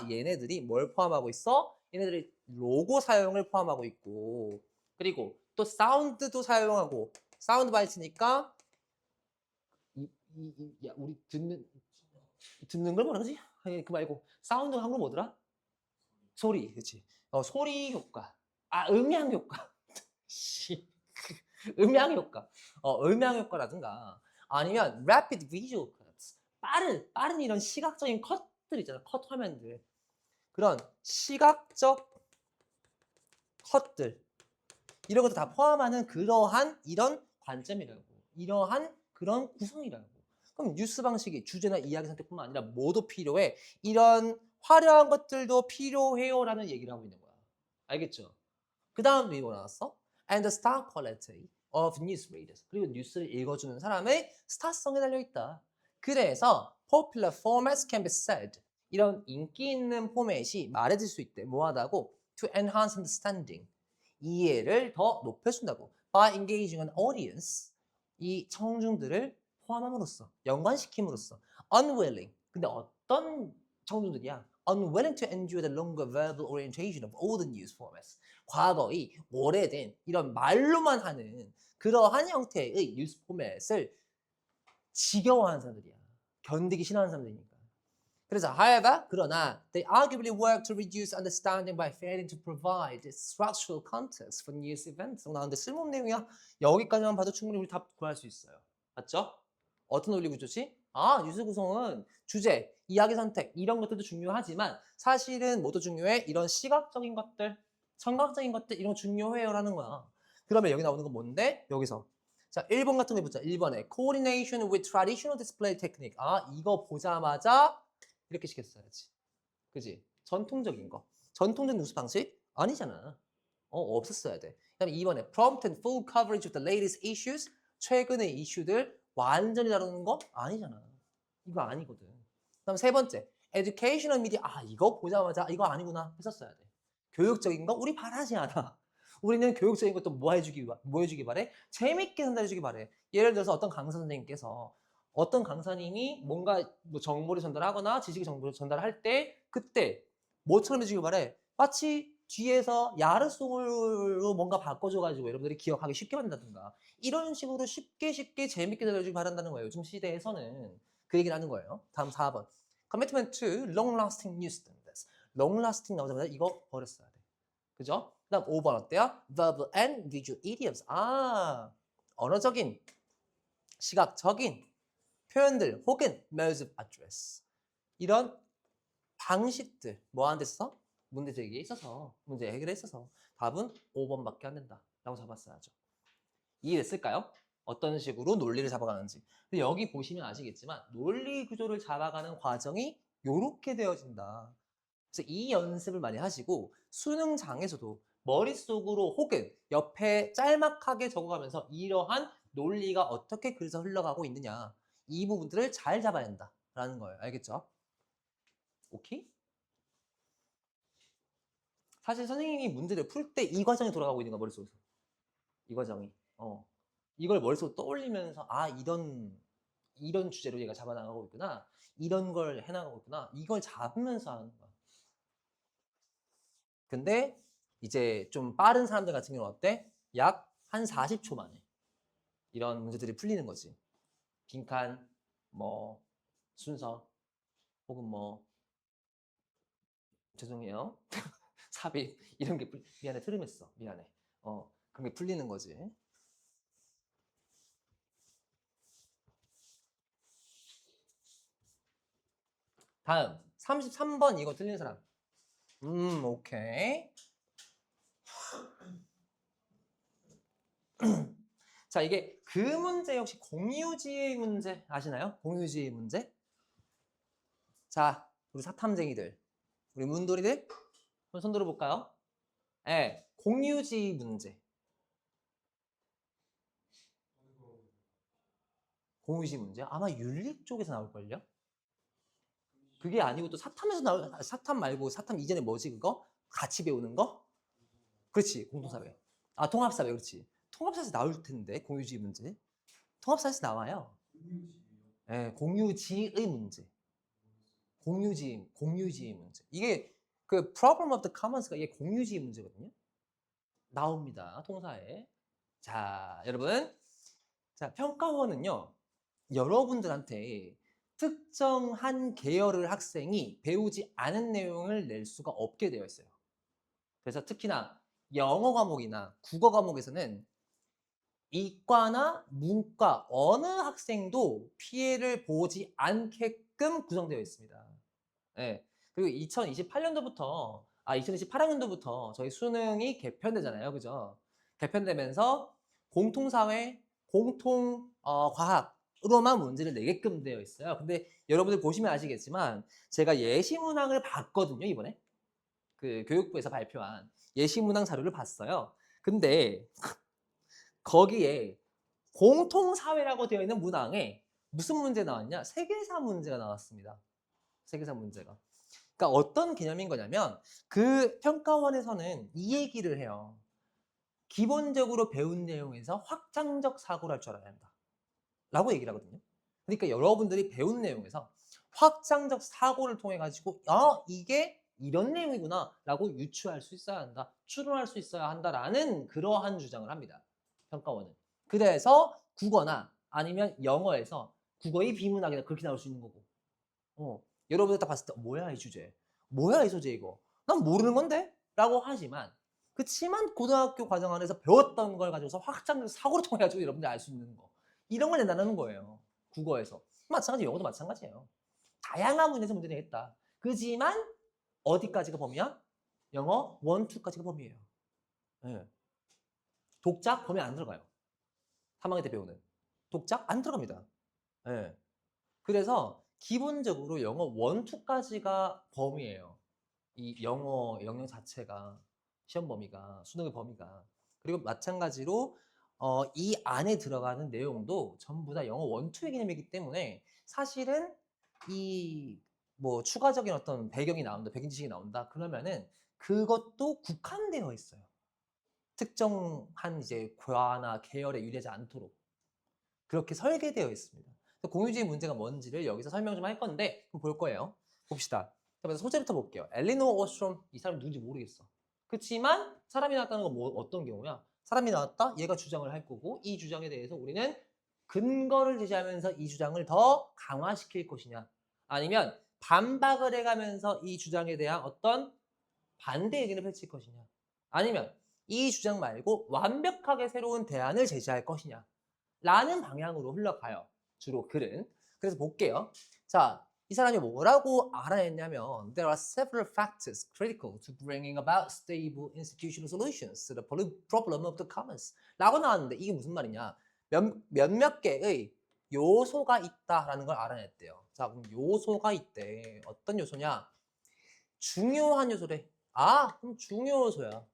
얘네들이 뭘 포함하고 있어? 얘네들이 로고 사용을 포함하고 있고 그리고 또 사운드도 사용하고 사운드 바이트니까 야, 우리 듣는 걸 뭐라 그러지? 아니, 그 말고 사운드 한글 뭐더라? 소리, 그렇지? 소리 효과. 음향 효과. 음향 효과. 음향 효과라든가 아니면 rapid visual cuts. 빠른 이런 시각적인 컷들 있잖아. 컷 화면들. 그런 시각적 컷들. 이런 것도 다 포함하는 그러한 이런 관점이라고. 이러한 그런 구성이라고. 그럼 뉴스 방식이 주제나 이야기 선택뿐만 아니라 뭐도 필요해. 이런 화려한 것들도 필요해요라는 얘기를 하고 있는 거야. 알겠죠? 그 다음에 뭐 나왔어? And the star quality of news readers. 그리고 뉴스를 읽어주는 사람의 스타성에 달려있다. 그래서 popular formats can be said. 이런 인기 있는 포맷이 말해질 수 있대. 뭐하다고? To enhance understanding. 이해를 더 높여준다고. By engaging an audience. 이 청중들을 포함함으로써, 연관시킴으로써. Unwilling. 근데 어떤 청중들이야? Unwilling to endure the longer verbal orientation of all the news formats. 과거의 오래된 이런 말로만 하는 그러한 형태의 뉴스 포맷을 지겨워하는 사람들이야. 견디기 싫어하는 사람들이니까. 그래서 however, 그러나 they arguably work to reduce understanding by failing to provide structural context for news events. 나오는데 쓸모없는 내용이야. 여기까지만 봐도 충분히 우리 답 구할 수 있어요. 맞죠? 어떤 논리 구조지? 뉴스 구성은 주제, 이야기 선택 이런 것들도 중요하지만 사실은 뭐도 중요해? 이런 시각적인 것들, 청각적인 것들 이런 거 중요해요라는 거야. 그러면 여기 나오는 건 뭔데? 여기서 자 1번 같은 거 해보자. 1번에 coordination with traditional display technique. 이거 보자마자 이렇게 시켰어야지. 그지? 전통적인 거. 전통적인 뉴스 방식? 아니잖아. 없었어야 돼. 그다음에 2번에 prompt and full coverage of the latest issues. 최근의 이슈들 완전히 다루는 거 아니잖아. 이거 아니거든. 그다음 세 번째, educational media. 이거 보자마자 이거 아니구나 했었어야 돼. 교육적인 거 우리 바라지 않아. 우리는 교육적인 것도 뭐 해주기 바래? 재밌게 전달해주기 바래. 예를 들어서 어떤 강사 선생님께서 어떤 강사님이 뭔가 뭐 정보를 전달하거나 지식의 정보를 전달할 때 그때 뭐처럼 해주길 바래? 마치 뒤에서 야르송으로 뭔가 바꿔줘가지고 여러분들이 기억하기 쉽게 만든다든가 이런 식으로 쉽게 재밌게 전달해주길 바란다는 거예요. 요즘 시대에서는 그 얘기를 하는 거예요. 다음 4번. Commitment to long-lasting news. long-lasting 나오자마자 이거 버렸어야 돼. 그죠? 그 다음 5번 어때요? Verbal and visual idioms. 언어적인, 시각적인 표현들 혹은 modes of address. 이런 방식들 뭐 하는 데 있어서? 문제 제기에 있어서, 문제 해결에 있어서 답은 5번밖에 안 된다 라고 잡았어야죠. 이해됐을까요? 어떤 식으로 논리를 잡아가는지. 근데 여기 보시면 아시겠지만 논리 구조를 잡아가는 과정이 이렇게 되어진다. 그래서 이 연습을 많이 하시고 수능장에서도 머릿속으로 혹은 옆에 짤막하게 적어가면서 이러한 논리가 어떻게 글에서 흘러가고 있느냐 이 부분들을 잘 잡아야 한다라는 거예요. 알겠죠? 오케이? 사실 선생님이 문제를 풀 때 이 과정이 돌아가고 있는 거야 머릿속에서. 이 과정이. 이걸 머릿속으로 떠올리면서 이런 주제로 얘가 잡아나가고 있구나. 이런 걸 해나가고 있구나. 이걸 잡으면서 하는 거야. 근데 이제 좀 빠른 사람들 같은 경우는 어때? 약 한 40초 만에 이런 문제들이 풀리는 거지. 빈칸, 뭐 순서 혹은 뭐 죄송해요. 삽입 이런 게 미안해 트름했어. 미안해. 그런 게 풀리는 거지. 다음 33번 이거 틀린 사람. 오케이. 자, 이게 그 문제 혹시 공유지의 문제 아시나요? 공유지의 문제? 자, 우리 사탐쟁이들, 우리 문돌이들 한번 손 들어볼까요? 네, 공유지 문제. 공유지 문제? 아마 윤리 쪽에서 나올걸요? 그게 아니고 또 사탐에서 사탐 말고 사탐 이전에 뭐지 그거? 같이 배우는 거? 그렇지, 공통사회. 통합사회, 그렇지. 통합사회에서 나올 텐데, 공유지 문제. 통합사회에서 나와요. 네, 공유지의 문제. 공유지의 문제. 이게 그 problem of the commons가 이게 공유지의 문제거든요. 나옵니다. 통사에. 자, 여러분. 자, 평가원은요. 여러분들한테 특정한 계열의 학생이 배우지 않은 내용을 낼 수가 없게 되어 있어요. 그래서 특히나 영어 과목이나 국어 과목에서는 이과나 문과 어느 학생도 피해를 보지 않게끔 구성되어 있습니다. 네. 그리고 2028학년도부터 저희 수능이 개편되잖아요. 그죠? 개편되면서 공통사회, 과학으로만 문제를 내게끔 되어 있어요. 근데 여러분들 보시면 아시겠지만 제가 예시문항을 봤거든요. 이번에. 그 교육부에서 발표한 예시문항 자료를 봤어요. 근데 거기에 공통사회라고 되어 있는 문항에 무슨 문제 나왔냐? 세계사 문제가 나왔습니다. 세계사 문제가. 그러니까 어떤 개념인 거냐면 그 평가원에서는 이 얘기를 해요. 기본적으로 배운 내용에서 확장적 사고를 할 줄 알아야 한다. 라고 얘기를 하거든요. 그러니까 여러분들이 배운 내용에서 확장적 사고를 통해 가지고 이게 이런 내용이구나 라고 유추할 수 있어야 한다. 추론할 수 있어야 한다라는 그러한 주장을 합니다. 평가원은. 그래서 국어나 아니면 영어에서 국어의 비문학이나 그렇게 나올 수 있는 거고 여러분들 다 봤을 때 뭐야 이 주제? 뭐야 이 소재 이거? 난 모르는 건데? 라고 하지만 그치만 고등학교 과정 안에서 배웠던 걸 가지고서 확장적 사고를 통해 가지고 여러분들이 알 수 있는 거 이런 걸 낸다는 거예요. 국어에서. 마찬가지 영어도 마찬가지예요. 다양한 문제에서 문제 내겠다. 그지만 어디까지가 범위야? 영어 1, 2까지가 범위예요. 네. 독작 범위 안 들어가요. 3학년 때 배우는. 독작 안 들어갑니다. 네. 그래서 기본적으로 영어 1, 2까지가 범위예요. 이 영어 영역 자체가. 시험 범위가, 수능의 범위가. 그리고 마찬가지로 이 안에 들어가는 내용도 전부 다 영어 원투의 개념이기 때문에 사실은 이 뭐 추가적인 어떤 배경이 나온다, 배경 지식이 나온다. 그러면은 그것도 국한되어 있어요. 특정한 이제 과나 계열에 유리하지 않도록 그렇게 설계되어 있습니다. 공유주의 문제가 뭔지를 여기서 설명 좀 할 건데 볼 거예요. 봅시다. 그래서 소재부터 볼게요. 엘리노어 오스트롬, 이 사람이 누군지 모르겠어. 그렇지만 사람이 나왔다는 건 뭐, 어떤 경우야? 사람이 나왔다? 얘가 주장을 할 거고 이 주장에 대해서 우리는 근거를 제시하면서 이 주장을 더 강화시킬 것이냐, 아니면 반박을 해가면서 이 주장에 대한 어떤 반대 의견을 펼칠 것이냐, 아니면 이 주장 말고 완벽하게 새로운 대안을 제시할 것이냐 라는 방향으로 흘러가요. 주로 글은. 그래서 볼게요. 자, 이 사람이 뭐라고 알아냈냐면 There are several factors critical to bringing about stable institutional solutions to the problem of the commons 라고 나왔는데 이게 무슨 말이냐, 몇몇 개의 요소가 있다라는 걸 알아냈대요. 자, 그럼 요소가 있대. 어떤 요소냐? 중요한 요소래. 아, 그럼 중요 요소야.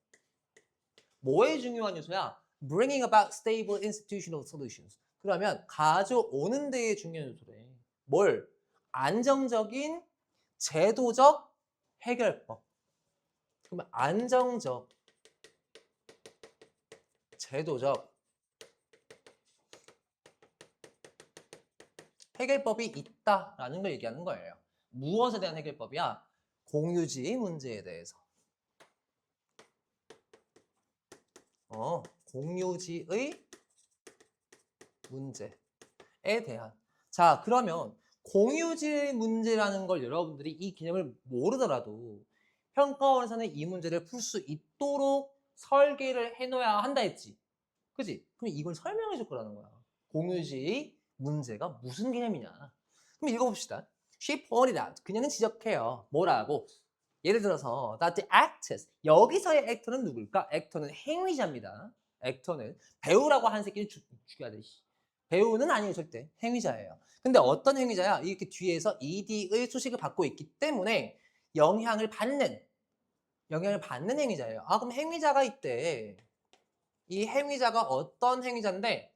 뭐의 중요한 요소야? Bringing about stable institutional solutions. 그러면 가져오는 데의 중요한 요소래. 뭘? 안정적인 제도적 해결법. 그러면 안정적 제도적 해결법이 있다라는 걸 얘기하는 거예요. 무엇에 대한 해결법이야? 공유지 문제에 대해서. 공유지의 문제에 대한. 자, 그러면 공유지의 문제라는 걸 여러분들이 이 개념을 모르더라도 평가원에서는 이 문제를 풀 수 있도록 설계를 해놓아야 한다 했지. 그지? 그럼 이걸 설명해 줄 거라는 거야. 공유지의 문제가 무슨 개념이냐. 그럼 읽어봅시다. She pointed out. 그녀는 지적해요. 뭐라고? 예를 들어서 that the actors, 여기서의 액터는 누굴까? 액터는 행위자입니다. 액터는 배우라고 한 새끼는 죽여야 돼. 배우는 아니에요, 절대. 행위자예요. 근데 어떤 행위자야? 이렇게 뒤에서 ed의 수식을 받고 있기 때문에 영향을 받는 행위자예요. 아, 그럼 행위자가 있대. 이 행위자가 어떤 행위자인데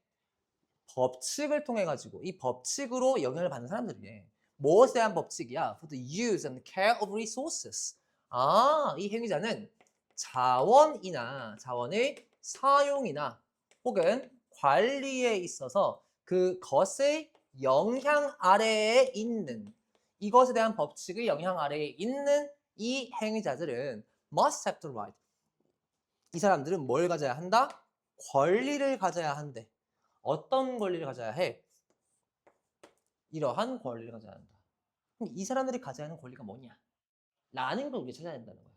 법칙을 통해 가지고 이 법칙으로 영향을 받는 사람들이에요. 무엇에 대한 법칙이야? For the use and care of resources. 아, 이 행위자는 자원의 사용이나 혹은 관리에 있어서 그것의 영향 아래에 있는, 이것에 대한 법칙의 영향 아래에 있는 이 행위자들은 must have the right. 이 사람들은 뭘 가져야 한다? 권리를 가져야 한대. 어떤 권리를 가져야 해? 이러한 권리를 가져야 한다. 그럼 이 사람들이 가져야 하는 권리가 뭐냐? 라는 걸 우리가 찾아야 된다는 거야.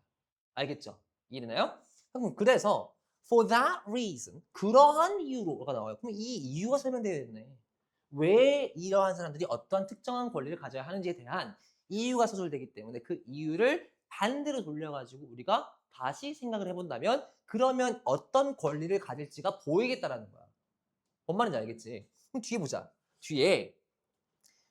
알겠죠? 이해되나요? 그럼 그래서 for that reason, 그러한 이유로가 나와요. 그럼 이 이유가 설명되어야 되네. 왜 이러한 사람들이 어떠한 특정한 권리를 가져야 하는지에 대한 이유가 서술되기 때문에 그 이유를 반대로 돌려가지고 우리가 다시 생각을 해본다면 그러면 어떤 권리를 가질지가 보이겠다라는 거야. 뭔 말인지 알겠지? 그럼 뒤에 보자. 뒤에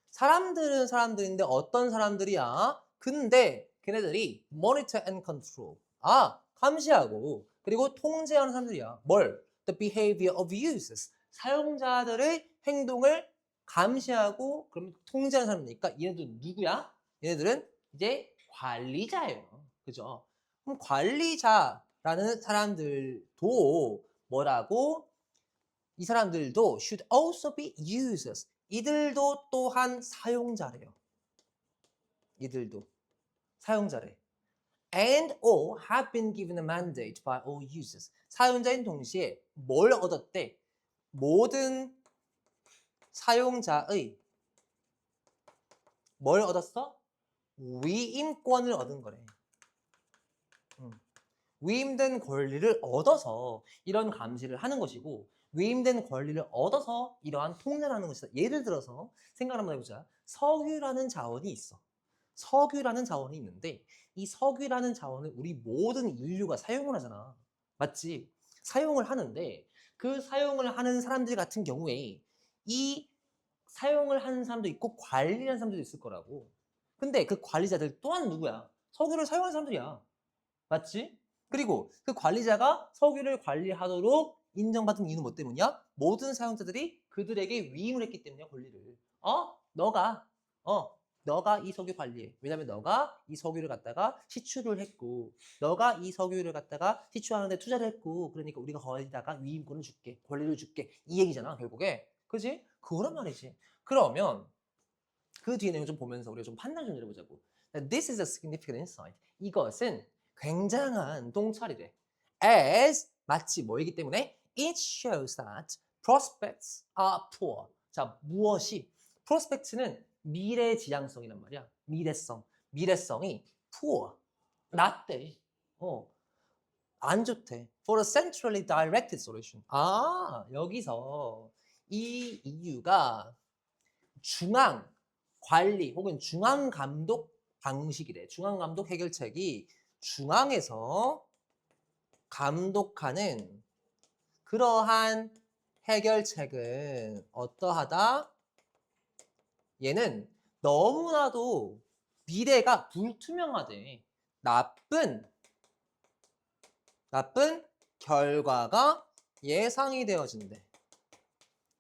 사람들은 사람들인데 어떤 사람들이야? 근데 걔네들이 monitor and control. 아, 감시하고 그리고 통제하는 사람들이야. 뭘? The behavior of users. 사용자들의 행동을 감시하고 그럼 통제하는 사람이니까 얘네들은 누구야? 얘네들은 이제 관리자예요. 그죠? 그럼 관리자라는 사람들도 뭐라고? 이 사람들도 should also be users. 이들도 또한 사용자래요. 이들도 사용자래. And all have been given a mandate by all users. 사용자인 동시에 뭘 얻었대? 모든 사용자의 뭘 얻었어? 위임권을 얻은 거래. 위임된 권리를 얻어서 이런 감시를 하는 것이고 위임된 권리를 얻어서 이러한 통제를 하는 것이다. 예를 들어서 생각 한번 해보자. 석유라는 자원이 있어. 석유라는 자원이 있는데 이 석유라는 자원을 우리 모든 인류가 사용을 하잖아. 맞지? 사용을 하는데 그 사용을 하는 사람들 같은 경우에 이 사용을 하는 사람도 있고 관리하는 사람들도 있을 거라고. 근데 그 관리자들 또한 누구야? 석유를 사용하는 사람들이야. 맞지? 그리고 그 관리자가 석유를 관리하도록 인정받은 이유는 뭐 때문이야? 모든 사용자들이 그들에게 위임을 했기 때문이야, 권리를. 너가 이 석유 관리해. 왜냐면 너가 이 석유를 갖다가 시추를 했고, 너가 이 석유를 갖다가 시추하는 데 투자를 했고, 그러니까 우리가 거기다가 위임권을 줄게, 권리를 줄게. 이 얘기잖아, 결국에. 그지? 그거란 말이지. 그러면 그 뒤에 내용 좀 보면서 우리가 좀 판단 좀 내려보자고. This is a significant insight. 이것은 굉장한洞察이래. As 마치 뭐이기 때문에 it shows that prospects are poor. 자, 무엇이 prospect는 미래 지향성이란 말이야. 미래성. 미래성이 poor. 낮대. 안 좋대. For a centrally directed solution. 여기서 이 이유가 중앙 관리 혹은 중앙 감독 방식이래. 중앙 감독 해결책이 중앙에서 감독하는 그러한 해결책은 어떠하다? 얘는 너무나도 미래가 불투명하대. 나쁜 결과가 예상이 되어진대.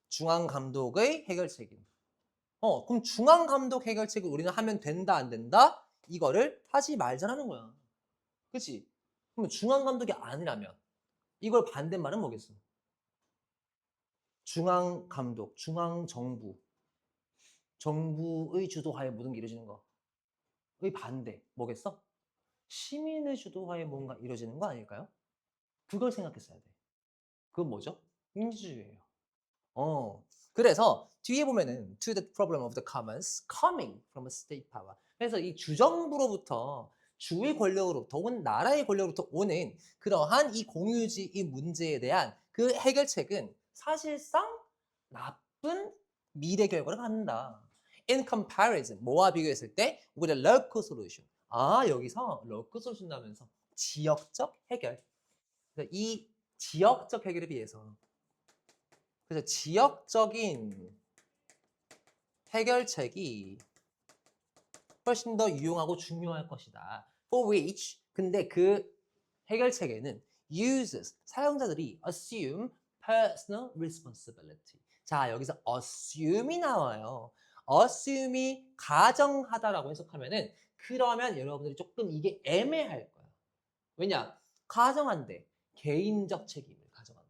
중앙 감독의 해결책이. 그럼 중앙 감독 해결책을 우리는 하면 된다, 안 된다? 이거를 하지 말자라는 거야. 그치? 그러면 중앙 감독이 아니라면 이걸 반대말은 뭐겠어? 중앙 감독, 중앙 정부의 주도하에 모든 게 이루어지는 거의 반대 뭐겠어? 시민의 주도하에 뭔가 이루어지는 거 아닐까요? 그걸 생각했어야 돼. 그건 뭐죠? 민주주의예요. 그래서 뒤에 보면은 to the problem of the commons coming from a state power. 그래서 이 주정부로부터 주의 권력으로부터 혹은 나라의 권력으로부터 오는 그러한 이 공유지 이 문제에 대한 그 해결책은 사실상 나쁜 미래 결과를 갖는다. In comparison, 뭐와 비교했을 때 with a local solution. 여기서 local solution 나면서 지역적 해결. 그러니까 이 지역적 해결에 비해서 그래서 지역적인 해결책이 훨씬 더 유용하고 중요할 것이다. For which, 근데 그 해결책에는 users, 사용자들이 assume personal responsibility. 자, 여기서 assume이 나와요. assume이 가정하다라고 해석하면은 그러면 여러분들이 조금 이게 애매할 거야. 왜냐? 가정한대. 개인적 책임을 가정한대.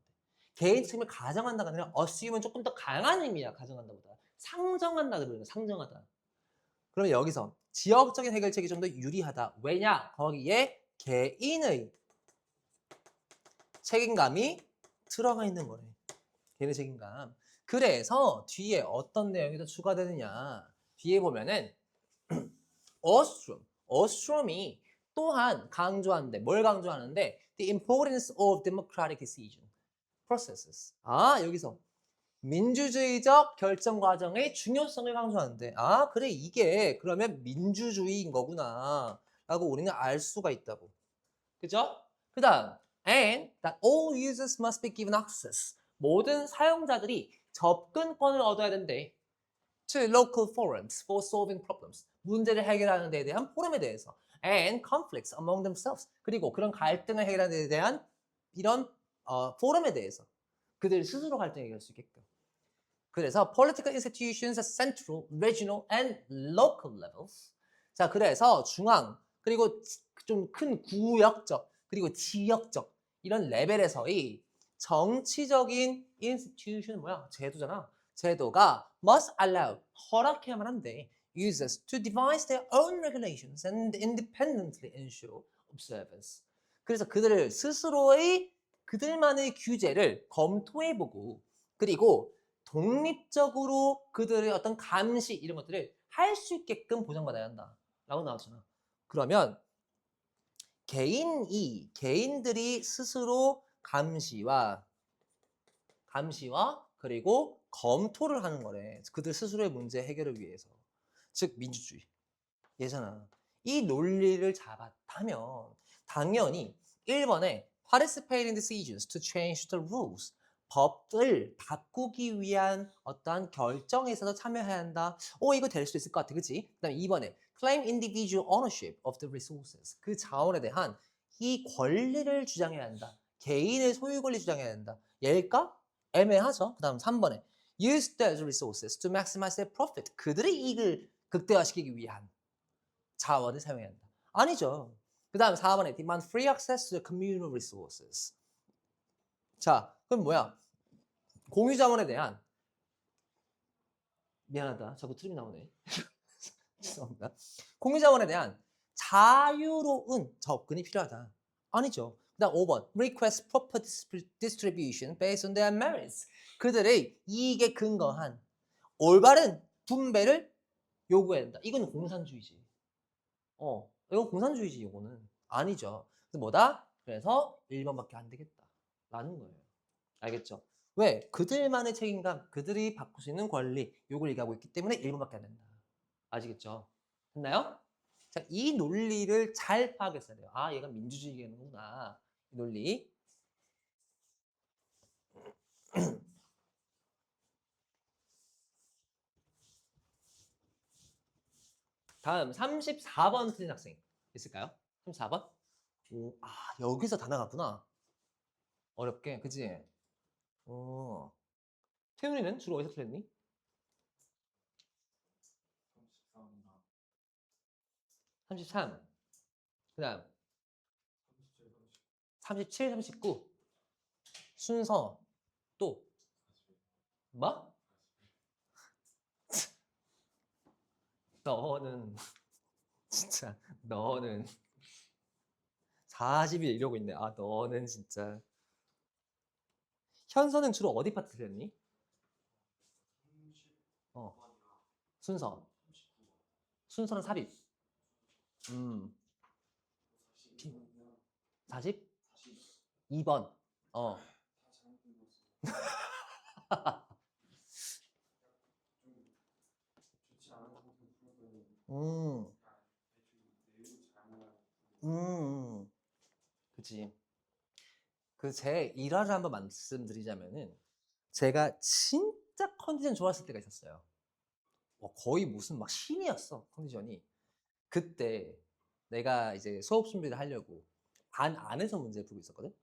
개인 책임을 가정한다가 아니라 assume은 조금 더 강한 의미야. 가정한다보다. 상정한다 그러면 상정하다. 그러면 여기서 지역적인 해결책이 좀 더 유리하다. 왜냐? 거기에 개인의 책임감이 들어가 있는 거네. 개인의 책임감. 그래서 뒤에 어떤 내용이 더 추가되느냐. 뒤에 보면은 어스트롬이 또한 강조하는데 뭘 강조하는데 the importance of democratic decision processes. 여기서 민주주의적 결정 과정의 중요성을 강조하는데 그래 이게 그러면 민주주의인 거구나 라고 우리는 알 수가 있다고. 그죠? 그 다음 and that all users must be given access. 모든 사용자들이 접근권을 얻어야 된대. to local forums for solving problems. 문제를 해결하는 데에 대한 포럼에 대해서 and conflicts among themselves. 그리고 그런 갈등을 해결하는 데에 대한 이런 포럼에 대해서 그들 스스로 갈등을 해결할 수 있게끔. 그래서 political institutions at central, regional, and local levels. 자, 그래서 중앙 그리고 좀 큰 구역적 그리고 지역적 이런 레벨에서의 정치적인 institution 뭐야? 제도잖아. 제도가 must allow 허락해야만 한데 users to devise their own regulations and independently ensure observance. 그래서 그들을 스스로의 그들만의 규제를 검토해보고 그리고 독립적으로 그들의 어떤 감시 이런 것들을 할 수 있게끔 보장받아야 한다 라고 나왔잖아. 그러면 개인들이 스스로 감시와 그리고 검토를 하는 거래. 그들 스스로의 문제 해결을 위해서. 즉 민주주의. 예잖아. 이 논리를 잡았다면 당연히 1번에 participate in decisions to change the rules. 법을 바꾸기 위한 어떠한 결정에서도 참여해야 한다. 이거 될 수 있을 것 같아. 그치? 그 다음에 2번에 claim individual ownership of the resources. 그 자원에 대한 이 권리를 주장해야 한다. 개인의 소유 권리 주장해야 한다. 얘일까? 애매하죠. 그 다음 3번에 use those resources to maximize their profit. 그들의 이익을 극대화시키기 위한 자원을 사용해야 한다. 아니죠. 그 다음 4번에 demand free access to the communal resources. 자, 그럼 뭐야? 공유 자원에 대한 미안하다. 자꾸 트림이 나오네. 죄송합니다. 공유 자원에 대한 자유로운 접근이 필요하다. 아니죠. 그다음 5번. Request proper distribution based on their merits. 그들의 이익에 근거한 올바른 분배를 요구해야 된다. 이건 공산주의지. 이건 공산주의지, 이거는. 아니죠. 그래서 뭐다? 그래서 1번밖에 안 되겠다. 라는 거예요. 알겠죠? 왜? 그들만의 책임감, 그들이 바꿀 수 있는 권리, 요걸 얘기하고 있기 때문에 1번밖에 안 된다. 아시겠죠? 됐나요? 자, 이 논리를 잘 파악했어야 돼요. 아, 얘가 민주주의겠구나. 이 논리. 다음 34번 틀린 학생 있을까요? 34번? 오, 아, 여기서 다 나갔구나. 어렵게, 그치? 어. 태훈이는 주로 어디서 틀렸니? 33. 그 다음 37, 39. 순서 또 뭐? 너는 진짜 너는 40이 이러고 있네. 아, 너는 진짜. 현서는 주로 어디 파트 틀렸니? 어, 순서. 순서는 삽입. 40? 2번. 어. 음. 음. 그치. 그 제 일화를 한번 말씀드리자면은 제가 진짜 컨디션 좋았을 때가 있었어요. 거의 무슨 막 신이었어, 컨디션이. 그때 내가 이제 수업 준비를 하려고 반 안에서 문제를 풀고 있었거든.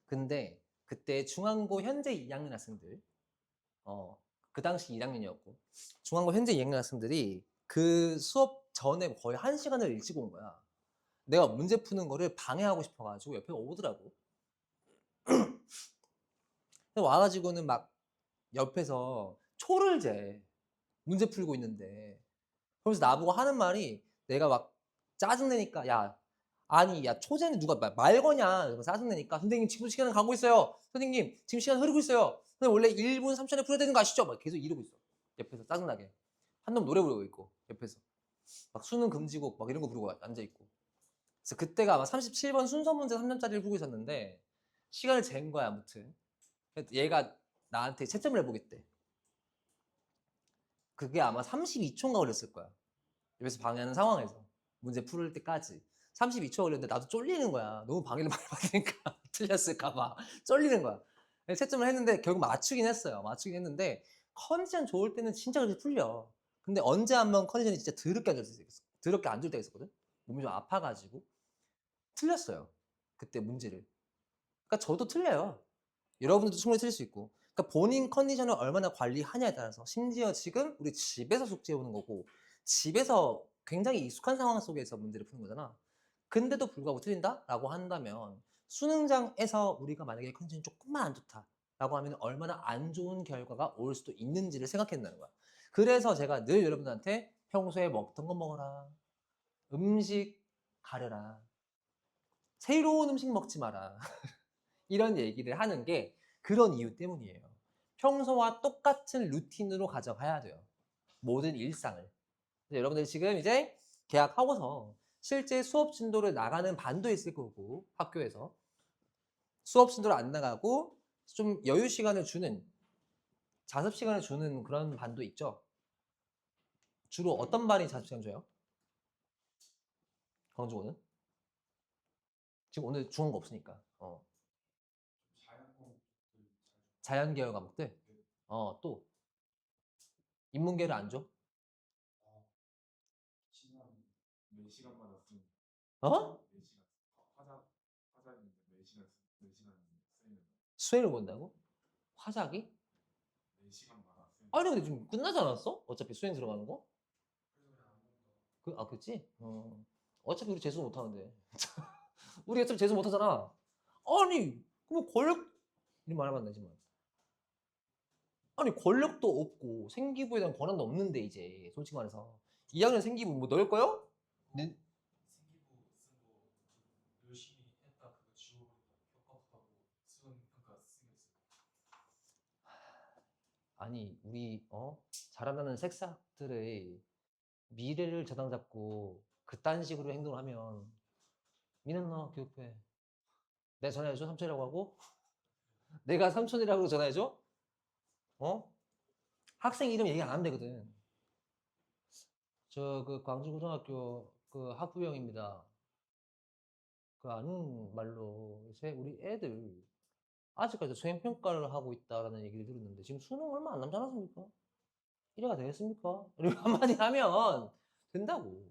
근데 그때 중앙고 현재 2학년 학생들, 그 당시 1학년이었고 중앙고 현재 2학년 학생들이 그 수업 전에 거의 1시간을 일찍 온 거야. 내가 문제 푸는 거를 방해하고 싶어가지고 옆에 오더라고. 와가지고는 막 옆에서 초를 재. 문제 풀고 있는데. 그러면서 나보고 하는 말이 내가 막 짜증내니까 야 아니 야 초재는 누가 말 거냐 짜증내니까 선생님 지금 시간은 가고 있어요. 선생님 지금 시간 흐르고 있어요. 선생님 원래 1분 3초에 풀어야 되는 거 아시죠? 막 계속 이러고 있어. 옆에서 짜증나게. 한 놈 노래 부르고 있고 옆에서 막 수능 금지곡 막 이런 거 부르고 앉아 있고. 그래서 그때가 아마 37번 순서 문제 3점짜리를 풀고 있었는데 시간을 잰 거야 아무튼. 얘가 나한테 채점을 해보겠대. 그게 아마 32초인가 걸렸을 거야. 옆에서 방해하는 상황에서 문제 풀을 때까지 32초 걸렸는데 나도 쫄리는 거야. 너무 방해를 많이 받으니까 틀렸을까봐 쫄리는 거야. 채점을 했는데 결국 맞추긴 했어요. 맞추긴 했는데 컨디션 좋을 때는 진짜 그렇게 풀려. 근데 언제 한번 컨디션이 진짜 더럽게 안 좋을 때 있었어. 더럽게 안 좋을 때가 있었거든. 몸이 좀 아파가지고 틀렸어요. 그때 문제를. 그러니까 저도 틀려요. 여러분들도 충분히 틀릴 수 있고. 그러니까 본인 컨디션을 얼마나 관리하냐에 따라서 심지어 지금 우리 집에서 숙제 오는 거고 집에서 굉장히 익숙한 상황 속에서 문제를 푸는 거잖아. 근데도 불구하고 틀린다라고 한다면 수능장에서 우리가 만약에 컨디션이 조금만 안 좋다라고 하면 얼마나 안 좋은 결과가 올 수도 있는지를 생각한다는 거야. 그래서 제가 늘 여러분들한테 평소에 먹던 거 먹어라. 음식 가려라. 새로운 음식 먹지 마라. 이런 얘기를 하는 게 그런 이유 때문이에요. 평소와 똑같은 루틴으로 가져가야 돼요. 모든 일상을. 여러분들 지금 이제 계약하고서 실제 수업 진도를 나가는 반도 있을 거고 학교에서 수업 진도를 안 나가고 좀 여유 시간을 주는 자습 시간을 주는 그런 반도 있죠. 주로 어떤 반이 자습 시간 줘요? 광주고는? 지금 오늘 중요한 거 없으니까. 자연계열 과목들? 또 인문계를 안 줘? 어? 수행을 본다고? 화작이? 아니 근데 좀 끝나지 않았어? 어차피 수행 들어가는 거? 그치? 어차피 우리 재수 못하는데. 우리 어차피 재수 못하잖아. 아니 그럼 권력 이 말하면 안 되지만 아니 권력도 없고 생기부에 대한 권한도 없는데 이제 솔직히 말해서 2학년 생기부 뭐 넣을 거요? 네? 아니 우리 자라나는 새싹들의 미래를 저당 잡고 그딴 식으로 행동을 하면 민원나 교육부에 내가 전화해줘 삼촌이라고 하고 내가 삼촌이라고 전화해줘? 학생 이름 얘기 안 하면 되거든. 저 그 광주고등학교 그 학부형입니다. 그 아는 말로 우리 애들 아직까지 수행평가를 하고 있다라는 얘기를 들었는데 지금 수능 얼마 안 남지 않았습니까? 1회가 되겠습니까? 이렇게 한마디 하면 된다고.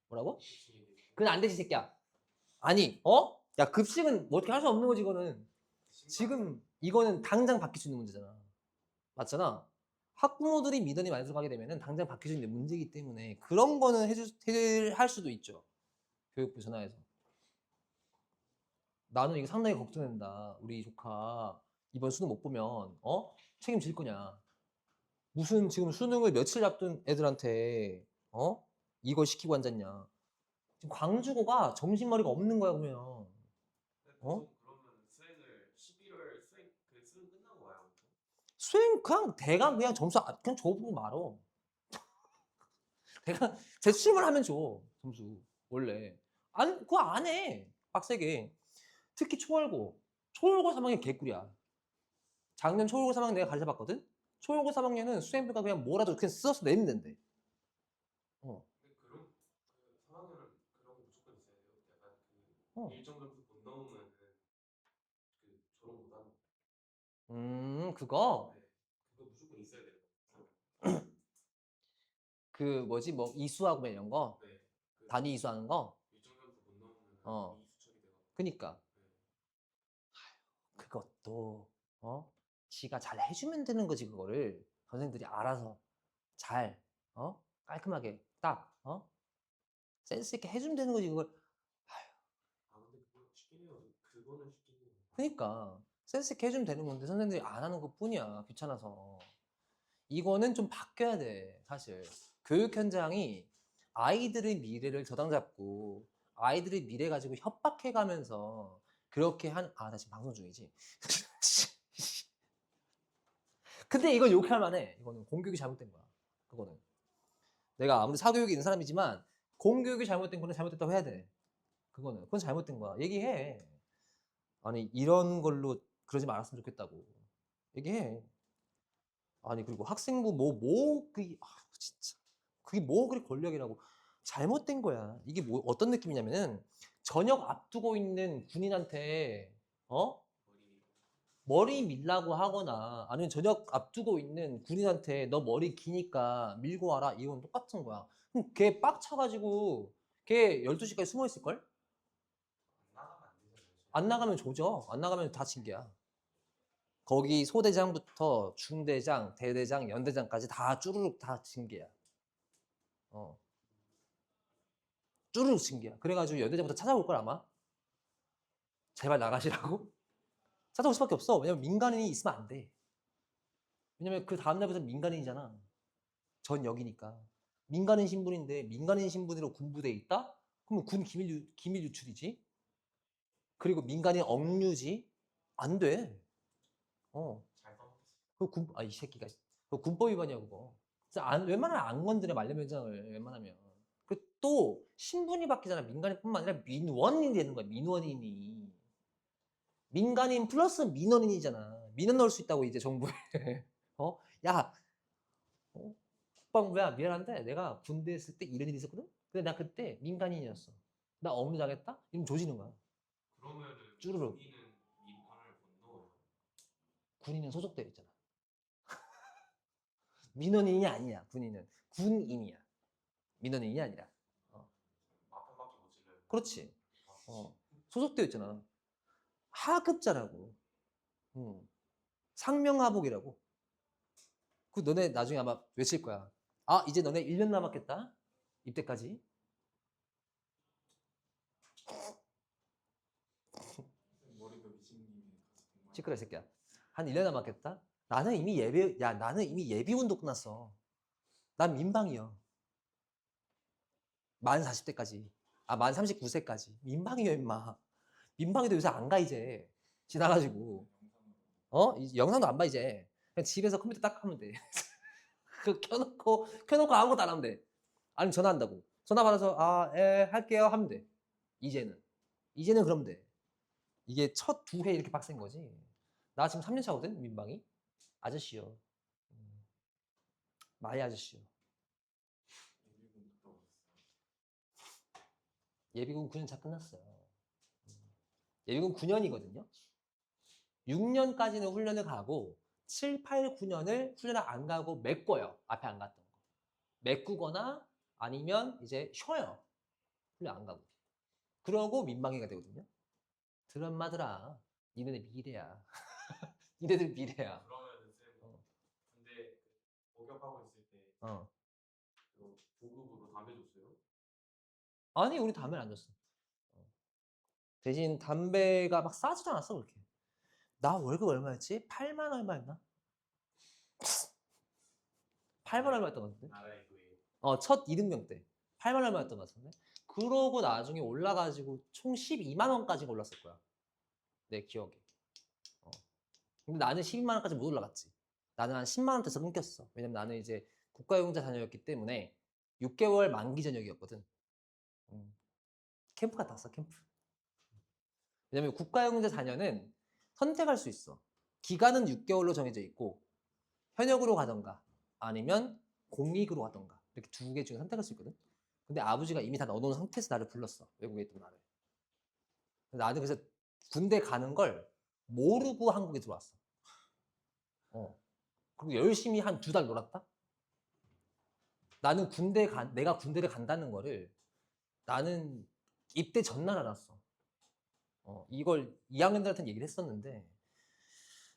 뭐라고? 그건 안 되지 새끼야. 아니 야 급식은 뭐 어떻게 할 수 없는 거지 이거는. 지금 이거는 당장 바뀔 수 있는 문제잖아. 맞잖아. 학부모들이 민원이 많이 들어가게 되면은 당장 바뀔 수 있는 문제이기 때문에 그런 거는 해결할 수도 있죠. 교육부 전화해서. 나는 이게 상당히 걱정된다. 우리 조카 이번 수능 못 보면 책임질 거냐. 무슨 지금 수능을 며칠 앞둔 애들한테 이걸 시키고 앉았냐. 지금 광주고가 정신머리가 없는 거야 보면. 수행 그냥 대강 그냥 점수 그냥 줘보고 말어. 대강 제출만 하면 줘 점수 원래. 그거 안 해. 빡세게. 특히 초월고 3학년 개꿀이야. 작년 초월고 3학년 내가 가르쳐봤거든. 초월고 3학년은 수행평가 그냥 뭐라도 그냥 써서 내면 된대. 어. 그거 그 뭐지 뭐 이수하고 뭐 이런 거 단위 이수하는 거 그니까 그것도 지가 잘 해주면 되는 거지 그거를 선생님들이 알아서 잘 깔끔하게 딱 센스 있게 해주면 되는 거지 그걸. 그니까 센스 있게 해주면 되는 건데 선생님들이 안 하는 것 뿐이야 귀찮아서. 이거는 좀 바뀌어야 돼 사실. 교육 현장이 아이들의 미래를 저당 잡고 아이들의 미래 가지고 협박해 가면서 그렇게 나 지금 방송 중이지. 근데 이건 욕할 만해. 이거는 공교육이 잘못된 거야. 그거는 내가 아무리 사교육이 있는 사람이지만 공교육이 잘못된 거는 잘못됐다고 해야 돼. 그건 잘못된 거야. 얘기해. 아니 이런 걸로 그러지 말았으면 좋겠다고 얘기해. 아니 그리고 학생부 진짜 그게 뭐 그리 권력이라고. 잘못된 거야. 이게 뭐 어떤 느낌이냐면은 전역 앞두고 있는 군인한테 머리 밀라고 하거나 아니면 전역 앞두고 있는 군인한테 너 머리 기니까 밀고 와라 이건 똑같은 거야. 그럼 걔 빡쳐가지고 걔 12시까지 숨어 있을걸? 안 나가면 조져. 안 나가면 다 징계야. 거기 소대장부터 중대장, 대대장, 연대장까지 다 쭈루룩 다 징계야. 쭈루룩 징계야. 그래가지고 연대장부터 찾아올 걸 아마. 제발 나가시라고. 찾아올 수밖에 없어. 왜냐면 민간인이 있으면 안 돼. 왜냐면 그 다음날부터 민간인이잖아. 전역이니까. 민간인 신분인데 민간인 신분으로 군부대에 있다? 그러면 군 기밀 유출이지. 그리고 민간인 억류지. 안 돼. 이 새끼가. 그 군법 위반이야 그거. 그래서 웬만하면 안 건드려 말년면장을 웬만하면. 또 신분이 바뀌잖아. 민간인뿐만 아니라 민원인이 되는 거야. 민원인이. 민간인 플러스 민원인이잖아. 민원 넣을 수 있다고 이제 정부에. 야, 국방부야 미안한데 내가 군대 있을 때 이런 일이 있었거든. 근데 나 그때 민간인이었어. 나 업무 당했다? 이러면 조지는 거야. 쭈르륵. 군인은 소속되어 있잖아. 민원인이 아니야. 군인은 군인이야. 민원인이 아니라. 그렇지. 소속되어 있잖아. 하급자라고. 상명하복이라고. 그 너네 나중에 아마 외칠 거야. 아, 이제 너네 1년 남았겠다. 입대까지. 머리도 미친님이 가서 시끄러 이 새끼야. 한 1년 남았겠다. 나는 이미 예비군도 끝났어. 난 민방이야. 만 40대까지. 만 39세까지. 민방이야, 임마. 민방위도 요새 안 가, 이제. 지나가지고. 이제 영상도 안 봐, 이제. 그냥 집에서 컴퓨터 딱 하면 돼. 그 켜놓고 아무것도 안 하면 돼. 아니면 전화한다고. 전화 받아서, 할게요. 하면 돼. 이제는 그러면 돼. 이게 첫 2회 이렇게 빡센 거지. 나 지금 3년 차거든, 민방위. 아저씨요. 마이 아저씨요. 예비군 9년 차 끝났어요. 예비군 9년이거든요. 6년까지는 훈련을 가고 7, 8, 9년을 훈련을 안 가고 메꿔요. 앞에 안 갔던 거. 메꾸거나 아니면 이제 쉬어요. 훈련 안 가고. 그러고 민방위가 되거든요. 들은 마들아. 니네들 미래야. 니네들 미래야. 그러면은 쌤 근데 목욕하고 있을 때 어. 보급으로 담배 줬어요? 아니, 우리 담배를 안 줬어. 대신 담배가 막 싸지도 않았어, 그렇게. 나 월급 얼마였지? 8만 얼마였나? 8만 얼마였던 것 같은데? 나라의 노예. 첫 이등병 때 8만 얼마였던 것 같은데? 그러고 나중에 올라가지고 총 12만 원까지 올랐을 거야. 내 기억에. 근데 나는 12만 원까지 못 올라갔지. 나는 한 10만 원대에서 끊겼어. 왜냐면 나는 이제 국가용자 자녀였기 때문에 6개월 만기 전역이었거든. 캠프 갔다 왔어, 캠프. 왜냐면 국가용자 자녀는 선택할 수 있어. 기간은 6개월로 정해져 있고 현역으로 가던가 아니면 공익으로 가던가 이렇게 2개 중에 선택할 수 있거든. 근데 아버지가 이미 다 넣어놓은 상태에서 나를 불렀어. 외국에 있던 나를. 나는 그래서 군대 가는 걸 모르고 한국에 들어왔어. 그리고 열심히 한 2달 놀았다? 나는 내가 군대를 간다는 거를 나는 입대 전날 알았어. 이걸 2학년들한테는 얘기를 했었는데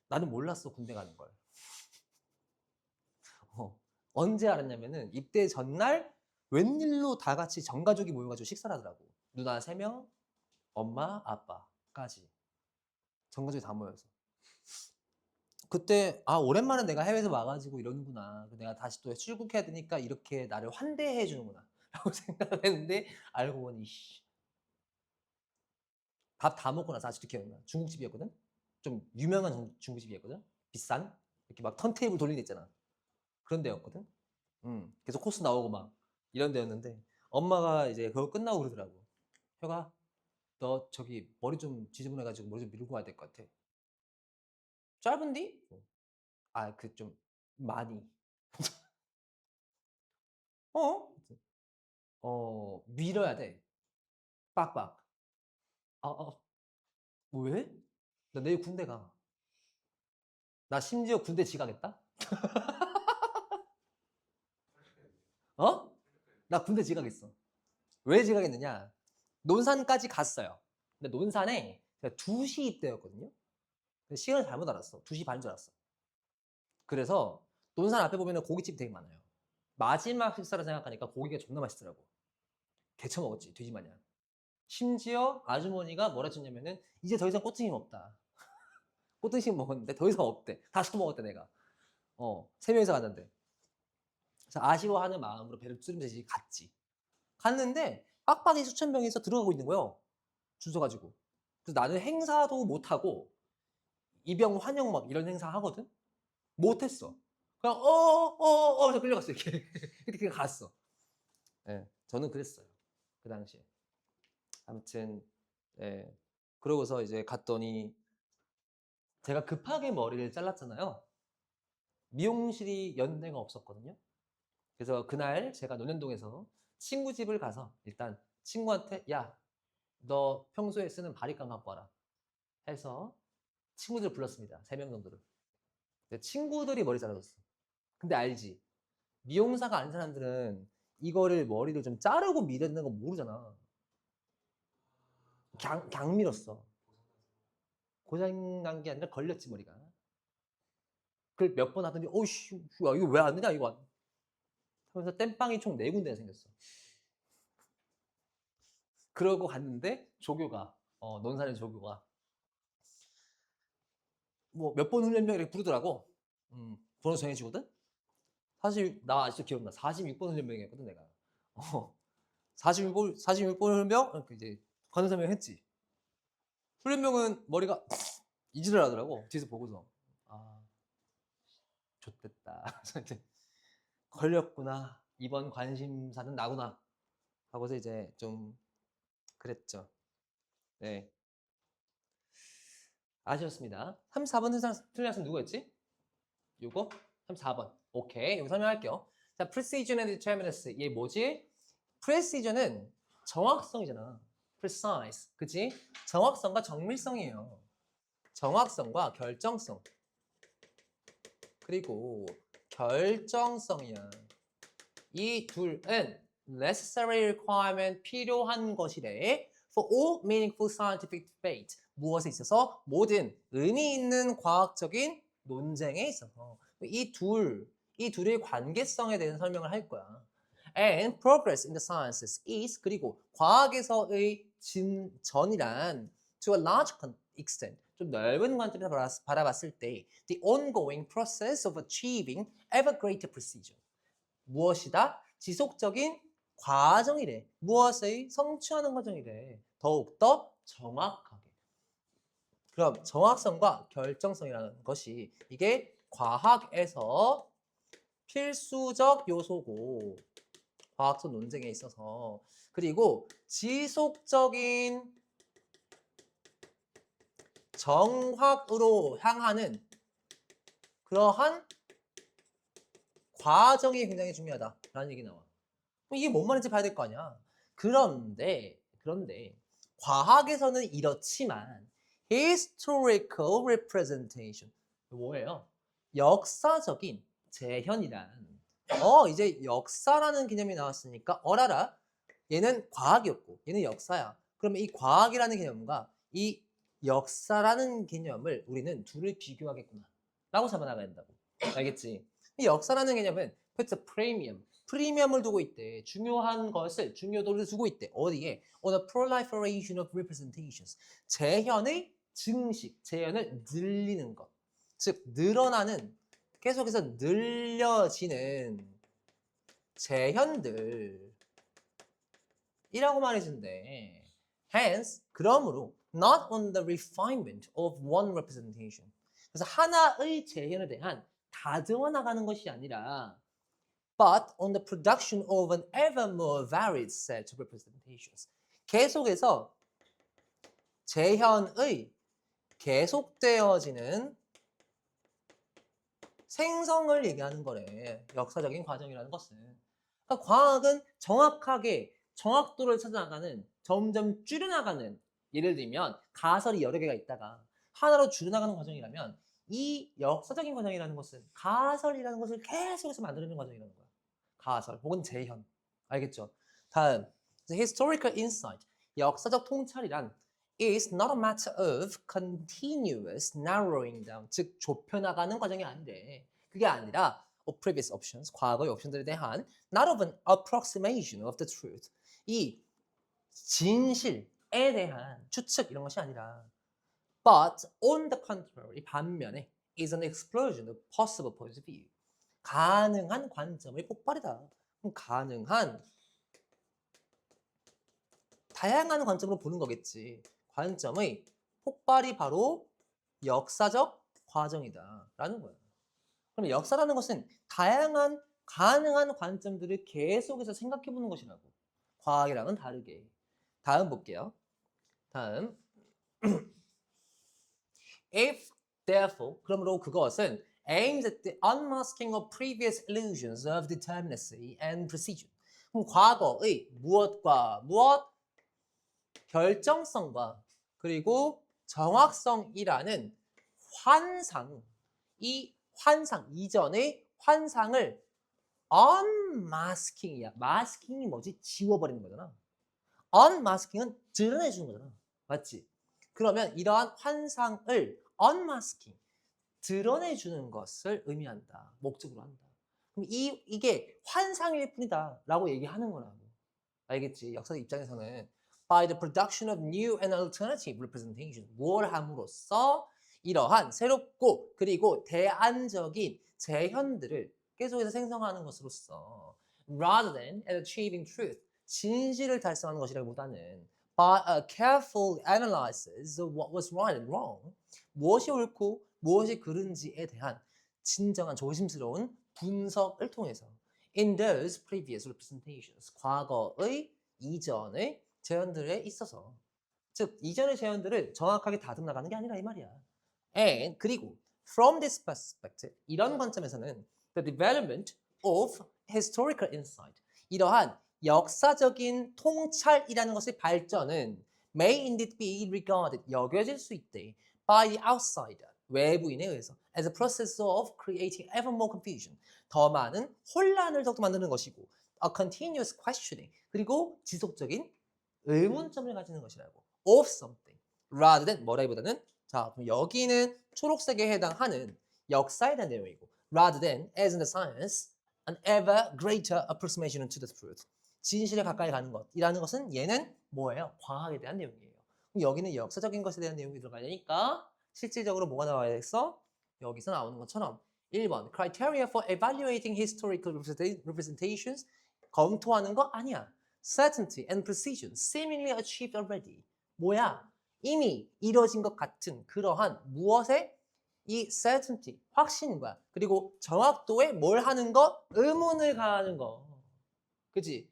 나는 몰랐어, 군대 가는 걸. 언제 알았냐면은 입대 전날 웬일로 다 같이 전 가족이 모여가지고 식사를 하더라고. 누나 3명, 엄마, 아빠까지. 전 가족이 다 모여서. 그때 오랜만에 내가 해외에서 와가지고 이러는구나. 내가 다시 또 출국해야 되니까 이렇게 나를 환대해 주는구나 라고 생각을 했는데 알고 보니 밥 다 먹고 나서 아직도 기억나. 중국집이었거든. 좀 유명한 중국집이었거든. 비싼 이렇게 막 턴테이블 돌리는 데 있잖아. 그런 데였거든. 계속 코스 나오고 막 이런 데였는데 엄마가 이제 그거 끝나고 그러더라고. 혁아, 너 저기 머리 좀 지저분해가지고 머리 좀 밀고 와야 될 것 같아. 짧은디? 그 좀 많이. 밀어야 돼. 빡빡. 왜? 나 내일 군대 가. 나 심지어 군대 지각했다? 나 군대 지각했어. 왜 지각했느냐? 논산까지 갔어요. 근데 논산에 2시 입대였거든요. 시간을 잘못 알았어. 2시 반인 줄 알았어. 그래서 논산 앞에 보면 고깃집이 되게 많아요. 마지막 식사를 생각하니까 고기가 존나 맛있더라고. 개쳐 먹었지, 돼지 마냥. 심지어 아주머니가 뭐라 했냐면은 이제 더 이상 꽃등심 없다. 꽃등심 먹었는데 더 이상 없대. 다 시켜 먹었대, 내가. 3명이서 갔는데. 그래서 아쉬워하는 마음으로 배를 뚫으면서 이제 갔지. 갔는데 빡빡이 수천 명이서 들어가고 있는 거예요. 줄 서가지고. 그래서 나는 행사도 못하고 입영 환영 막 이런 행사 하거든? 못했어. 그냥 하면서 끌려갔어. 이렇게. 이렇게 갔어. 네, 저는 그랬어요. 그 당시에. 아무튼 네. 그러고서 이제 갔더니 제가 급하게 머리를 잘랐잖아요. 미용실이 연대가 없었거든요. 그래서 그날 제가 논현동에서 친구 집을 가서 일단 친구한테 야, 너 평소에 쓰는 바리깡 갖고 와라 해서 친구들 불렀습니다. 3명 정도를. 친구들이 머리 잘라줬어. 근데 알지? 미용사가 아닌 사람들은 이거를 머리를 좀 자르고 밀어내는 거 모르잖아. 그냥 밀었어. 고장난 게 아니라 걸렸지 머리가. 그걸 몇 번 하더니 오씨 이거 왜 안 되냐 이거 하면서 땜빵이 총 4군데가 생겼어. 그러고 갔는데 조교가 논산의 조교가 뭐 몇 번 훈련병 이렇게 부르더라고. 번호 정해지거든. 사실 나 아직도 기억나. 46번 훈련병이었거든 내가. 46번 훈련병 이제 관우설명 했지. 훈련병은 머리가 이질을 하더라고. 뒤에서 보고서 아 좆됐다. 이제 걸렸구나. 이번 관심사는 나구나. 하고서 이제 좀 그랬죠. 네. 아쉬웠습니다. 34번 틀린 학생 누구였지? 요거? 34번. 오케이. 여기 설명할게요. 자, precision and determinacy. 얘 뭐지? precision은 정확성이잖아. precise. 그치? 정확성과 정밀성이에요. 정확성과 결정성. 그리고 결정성이야. 이 둘은 necessary requirement 필요한 것이래. For all meaningful scientific debate. 무엇에 있어서 모든 의미 있는 과학적인 논쟁에 있어서 이 둘의 관계성에 대한 설명을 할 거야. And progress in the sciences is 그리고 과학에서의 진전이란 to a large extent 좀 넓은 관점에서 바라봤을 때 the ongoing process of achieving ever greater precision 무엇이다? 지속적인 과정이래. 무엇을 성취하는 과정이래. 더욱더 정확하게. 그럼 정확성과 결정성이라는 것이 이게 과학에서 필수적 요소고 과학적 논쟁에 있어서 그리고 지속적인 정확으로 향하는 그러한 과정이 굉장히 중요하다라는 얘기 나와. 이게 뭔 말인지 봐야 될 거 아니야. 그런데 과학에서는 이렇지만 historical representation 뭐예요? 역사적인 재현이란 이제 역사라는 개념이 나왔으니까 알아라. 얘는 과학이었고 얘는 역사야. 그러면 이 과학이라는 개념과 이 역사라는 개념을 우리는 둘을 비교하겠구나 라고 잡아나가야 된다고. 알겠지? 이 역사라는 개념은 puts a premium 프리미엄을 두고 있대. 중요한 것을 중요도를 두고 있대. 어디에? On the proliferation of representations. 재현의 증식, 재현을 늘리는 것. 즉 늘어나는 계속해서 늘려지는 재현들이라고 말해준대. Hence, 그러므로 not on the refinement of one representation. 그래서 하나의 재현에 대한 다듬어 나가는 것이 아니라 but on the production of an ever more varied set of representations. 계속해서 재현의 계속되어지는 생성을 얘기하는 거래. 역사적인 과정이라는 것은. 그러니까 과학은 정확하게 정확도를 찾아나가는 점점 줄여나가는 예를 들면 가설이 여러 개가 있다가 하나로 줄여나가는 과정이라면 이 역사적인 과정이라는 것은 가설이라는 것을 계속해서 만들어내는 과정이라는 거야. 가설 혹은 재현. 알겠죠? 다음, the historical insight. 역사적 통찰이란 is not a matter of continuous narrowing down. 즉 좁혀나가는 과정이 아니래. 그게 아니라 of previous options, 과거의 옵션들에 대한 not of an approximation of the truth. 이 진실에 대한 추측 이런 것이 아니라 but on the contrary, 반면에 is an explosion of possible points of view. 가능한 관점의 폭발이다. 가능한 다양한 관점으로 보는 거겠지. 관점의 폭발이 바로 역사적 과정이다 라는 거야. 그럼 역사라는 것은 다양한 가능한 관점들을 계속해서 생각해 보는 것이라고. 과학이랑은 다르게. 다음 볼게요. 다음 If therefore 그러므로 그것은 aims at the unmasking of previous illusions of determinacy and precision. 그럼 과거의 무엇과 무엇? 결정성과 그리고 정확성이라는 환상, 이 환상 이전의 환상을 unmasking이야. masking이 뭐지? 지워버리는 거잖아. unmasking은 드러내주는 거잖아. 맞지? 그러면 이러한 환상을 unmasking, 드러내주는 것을 의미한다. 목적으로 한다. 그럼 이게 환상일 뿐이다 라고 얘기하는 거라고. 알겠지? 역사적 입장에서는 by the production of new and alternative representation, 뭘 함으로써 이러한 새롭고 그리고 대안적인 재현들을 계속해서 생성하는 것으로서 rather than at achieving truth, 진실을 달성하는 것이라기보다는 by a careful analysis of what was right and wrong, 무엇이 옳고 무엇이 그른지에 대한 진정한 조심스러운 분석을 통해서 in those previous representations, 과거의 이전의 재현들에 있어서, 즉 이전의 재현들을 정확하게 다듬 나가는 게 아니라 이 말이야. And 그리고 from this perspective, 이런 관점에서는 the development of historical insight, 이러한 역사적인 통찰이라는 것의 발전은 may indeed be regarded, 여겨질 수 있대 by the outsider, 외부인에 의해서 as a process of creating ever more confusion, 더 많은 혼란을 더욱더 만드는 것이고 a continuous questioning, 그리고 지속적인 의문점을 가지는 것이라고 of something rather than 뭐라기보다는 자 그럼 여기는 초록색에 해당하는 역사에 대한 내용이고 rather than as in the science an ever greater approximation to the truth, 진실에 가까이 가는 것이라는 것은 얘는 뭐예요? 과학에 대한 내용이에요. 그럼 여기는 역사적인 것에 대한 내용이 들어가야 되니까 실질적으로 뭐가 나와야겠어? 여기서 나오는 것처럼 1번 criteria for evaluating historical representations, 검토하는 거 아니야. certainty and precision seemingly achieved already. 뭐야? 이미 이루어진 것 같은 그러한 무엇에? 이 certainty, 확신과 그리고 정확도에 뭘 하는 거? 의문을 가하는 거. 그치?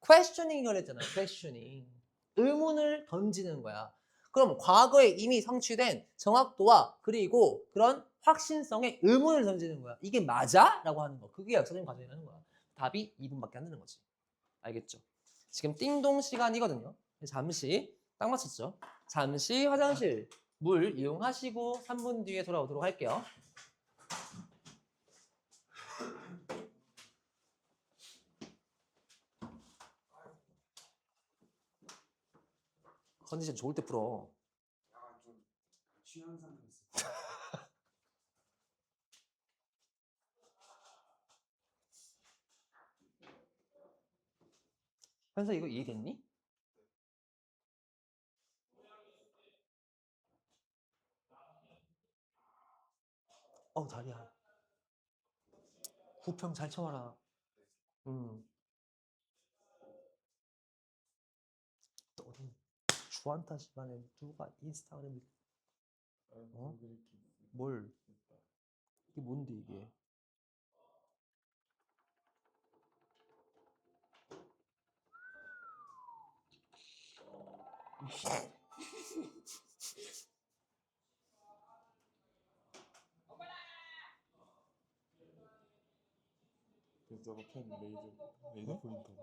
questioning을 했잖아. questioning. 의문을 던지는 거야. 그럼 과거에 이미 성취된 정확도와 그리고 그런 확신성에 의문을 던지는 거야. 이게 맞아? 라고 하는 거. 그게 역사적인 과정이라는 거야. 답이 2분밖에 안 되는 거지. 알겠죠? 지금 띵동 시간이거든요. 잠시 딱 맞췄죠? 잠시 화장실 물 이용하시고 3분 뒤에 돌아오도록 할게요. 컨디션 좋을 때 풀어. 약간 좀 취한 상태였어. 현서 이거 이해됐니? 다리야. 구평 잘 쳐와라. 너는 주한타 시간에 누가 인스타그램 어? 뭘? 이게 뭔데 이게? 그래서 저거 펜 레이저 포인터.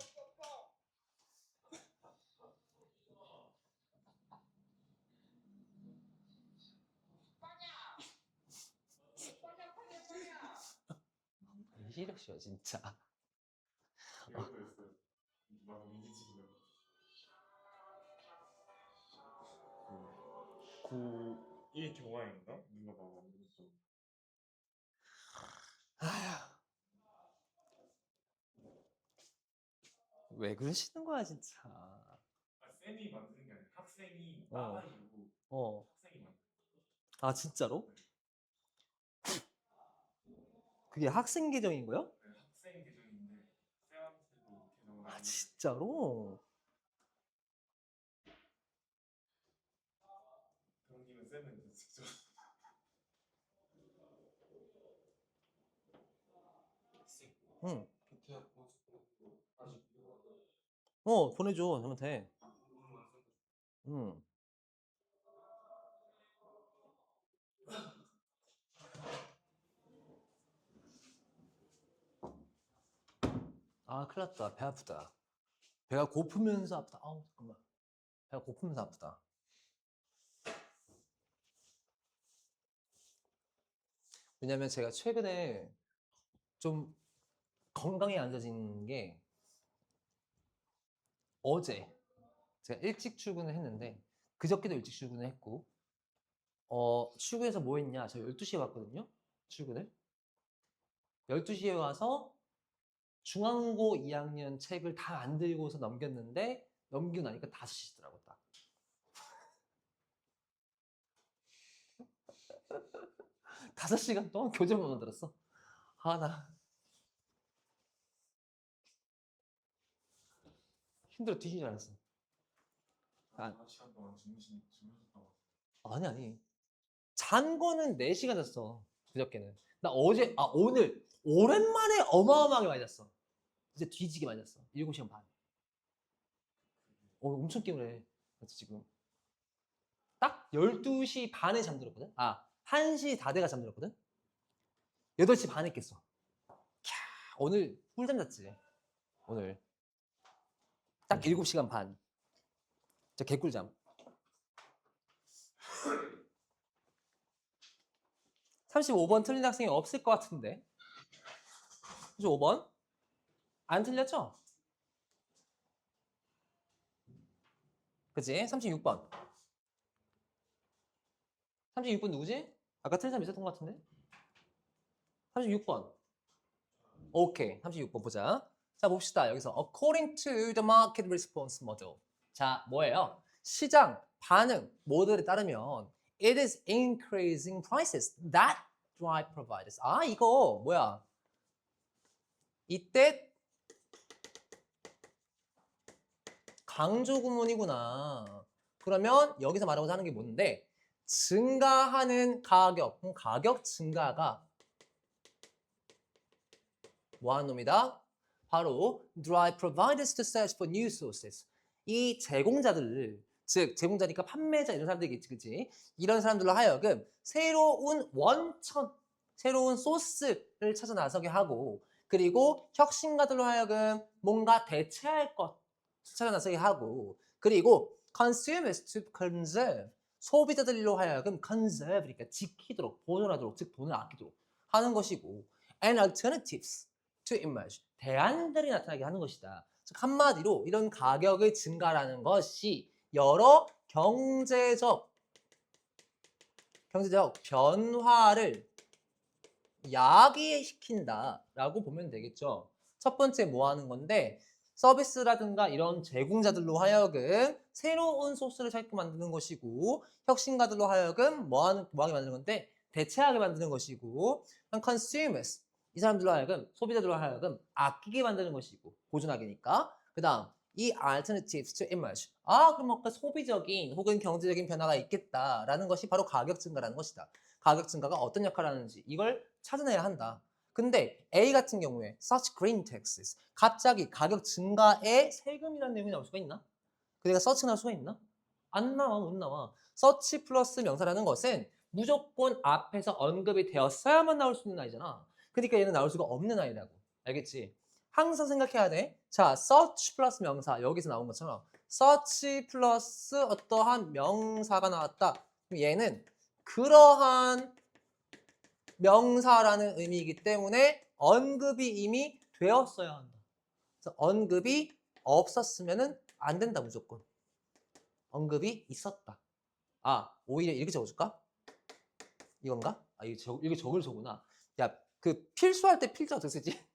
싫으셔 진짜. 이것도 있어요. 막 위기치기가. 고1 교과인가? 누가 막 만들었어. 아휴. 왜 그러시는 거야 진짜. 쌤이 만드는 게 아니라 학생이 어. 따가지고 어. 학생이 만든 아 진짜로? 그게 학생 계정인 거야? 학생 계정인데 쌤한테도 계정을 아 만들고 진짜로? 그런님은 쌤은 이제 직접 응. 교태야 아직 보내줘 저한테. 응. 아 큰일 났다. 배 아프다. 배가 고프면서 아프다. 아우 잠깐만. 배가 고프면서 아프다. 왜냐면 제가 최근에 좀 건강이 안 좋아진 게 어제 제가 일찍 출근을 했는데 그저께도 일찍 출근을 했고 출근해서 뭐 했냐? 저 12시에 왔거든요. 출근을. 12시에 와서 중앙고 2학년 책을 다 안 들고서 넘겼는데 넘기고 나니까 5시더라고 딱. 5시간 동안 교재만 들었어. 나 힘들어 뒤지지 않았어. 아. 4시간 동안 주무셨다고. 아니. 잔 거는 4시간 잤어. 그저께는. 나 오늘 오랜만에 어마어마하게 많이 잤어. 진짜 뒤지게 많이 잤어. 7시간 반. 엄청 깨우네. 그래서 지금 딱 12시 반에 잠들었거든. 1시 다 돼가 잠들었거든. 8시 반에 깼어. 오늘 꿀잠 잤지. 오늘 딱 7시간 반. 진짜 개꿀잠. 35번 틀린 학생이 없을 것 같은데. 35번? 안 틀렸죠? 그치? 36번. 36번 누구지? 아까 틀린 사람 있었던 것 같은데? 36번. 오케이. 36번 보자. 자, 봅시다. 여기서 according to the market response model. 자, 뭐예요? 시장 반응 모델에 따르면 it is increasing prices that drive providers. 이거 뭐야? 이때 강조 구문이구나. 그러면 여기서 말하고자 하는 게 뭔데? 증가하는 가격, 가격 증가가 뭐 하는 놈이다? 바로 drive providers to search for new sources. 이 제공자들을, 즉 제공자니까 판매자 이런 사람들이겠지, 그치? 이런 사람들로 하여금 새로운 원천, 새로운 소스를 찾아 나서게 하고, 그리고 혁신가들로 하여금 뭔가 대체할 것 찾아 나서게 하고, 그리고 consumers to conserve, 소비자들로 하여금 conserve, 그러니까 지키도록, 보존하도록, 즉 돈을 아끼도록 하는 것이고, and alternatives to emerge, 대안들이 나타나게 하는 것이다. 즉 한마디로 이런 가격의 증가라는 것이 여러 경제적 변화를 야기시킨다라고 보면 되겠죠. 첫 번째 뭐 하는 건데, 서비스라든가 이런 제공자들로 하여금 새로운 소스를 찾게 만드는 것이고, 혁신가들로 하여금 뭐하게 만드는 건데, 대체하게 만드는 것이고, consumers, 이 사람들로 하여금, 소비자들로 하여금 아끼게 만드는 것이고, 보존하기니까. 그 다음, 이 alternatives to emerge. 그럼 뭔가 소비적인 혹은 경제적인 변화가 있겠다라는 것이 바로 가격 증가라는 것이다. 가격 증가가 어떤 역할을 하는지 이걸 찾아내야 한다. 근데 A 같은 경우에 such green taxes, 갑자기 가격 증가에 세금이라는 내용이 나올 수가 있나? 그러니까 search 나올 수가 있나? 안 나와, 못 나와. search 플러스 명사라는 것은 무조건 앞에서 언급이 되었어야만 나올 수 있는 아이잖아. 그러니까 얘는 나올 수가 없는 아이라고. 알겠지? 항상 생각해야 돼. 자, search 플러스 명사, 여기서 나온 것처럼 search 플러스 어떠한 명사가 나왔다. 그럼 얘는 그러한 명사라는 의미이기 때문에 언급이 이미 되었어야 한다. 그래서 언급이 없었으면 안 된다, 무조건. 언급이 있었다. 오히려 이렇게 적어줄까? 이건가? 이게 적을 적구나. 야, 그 필수할 때 필자 어떻게 쓰지?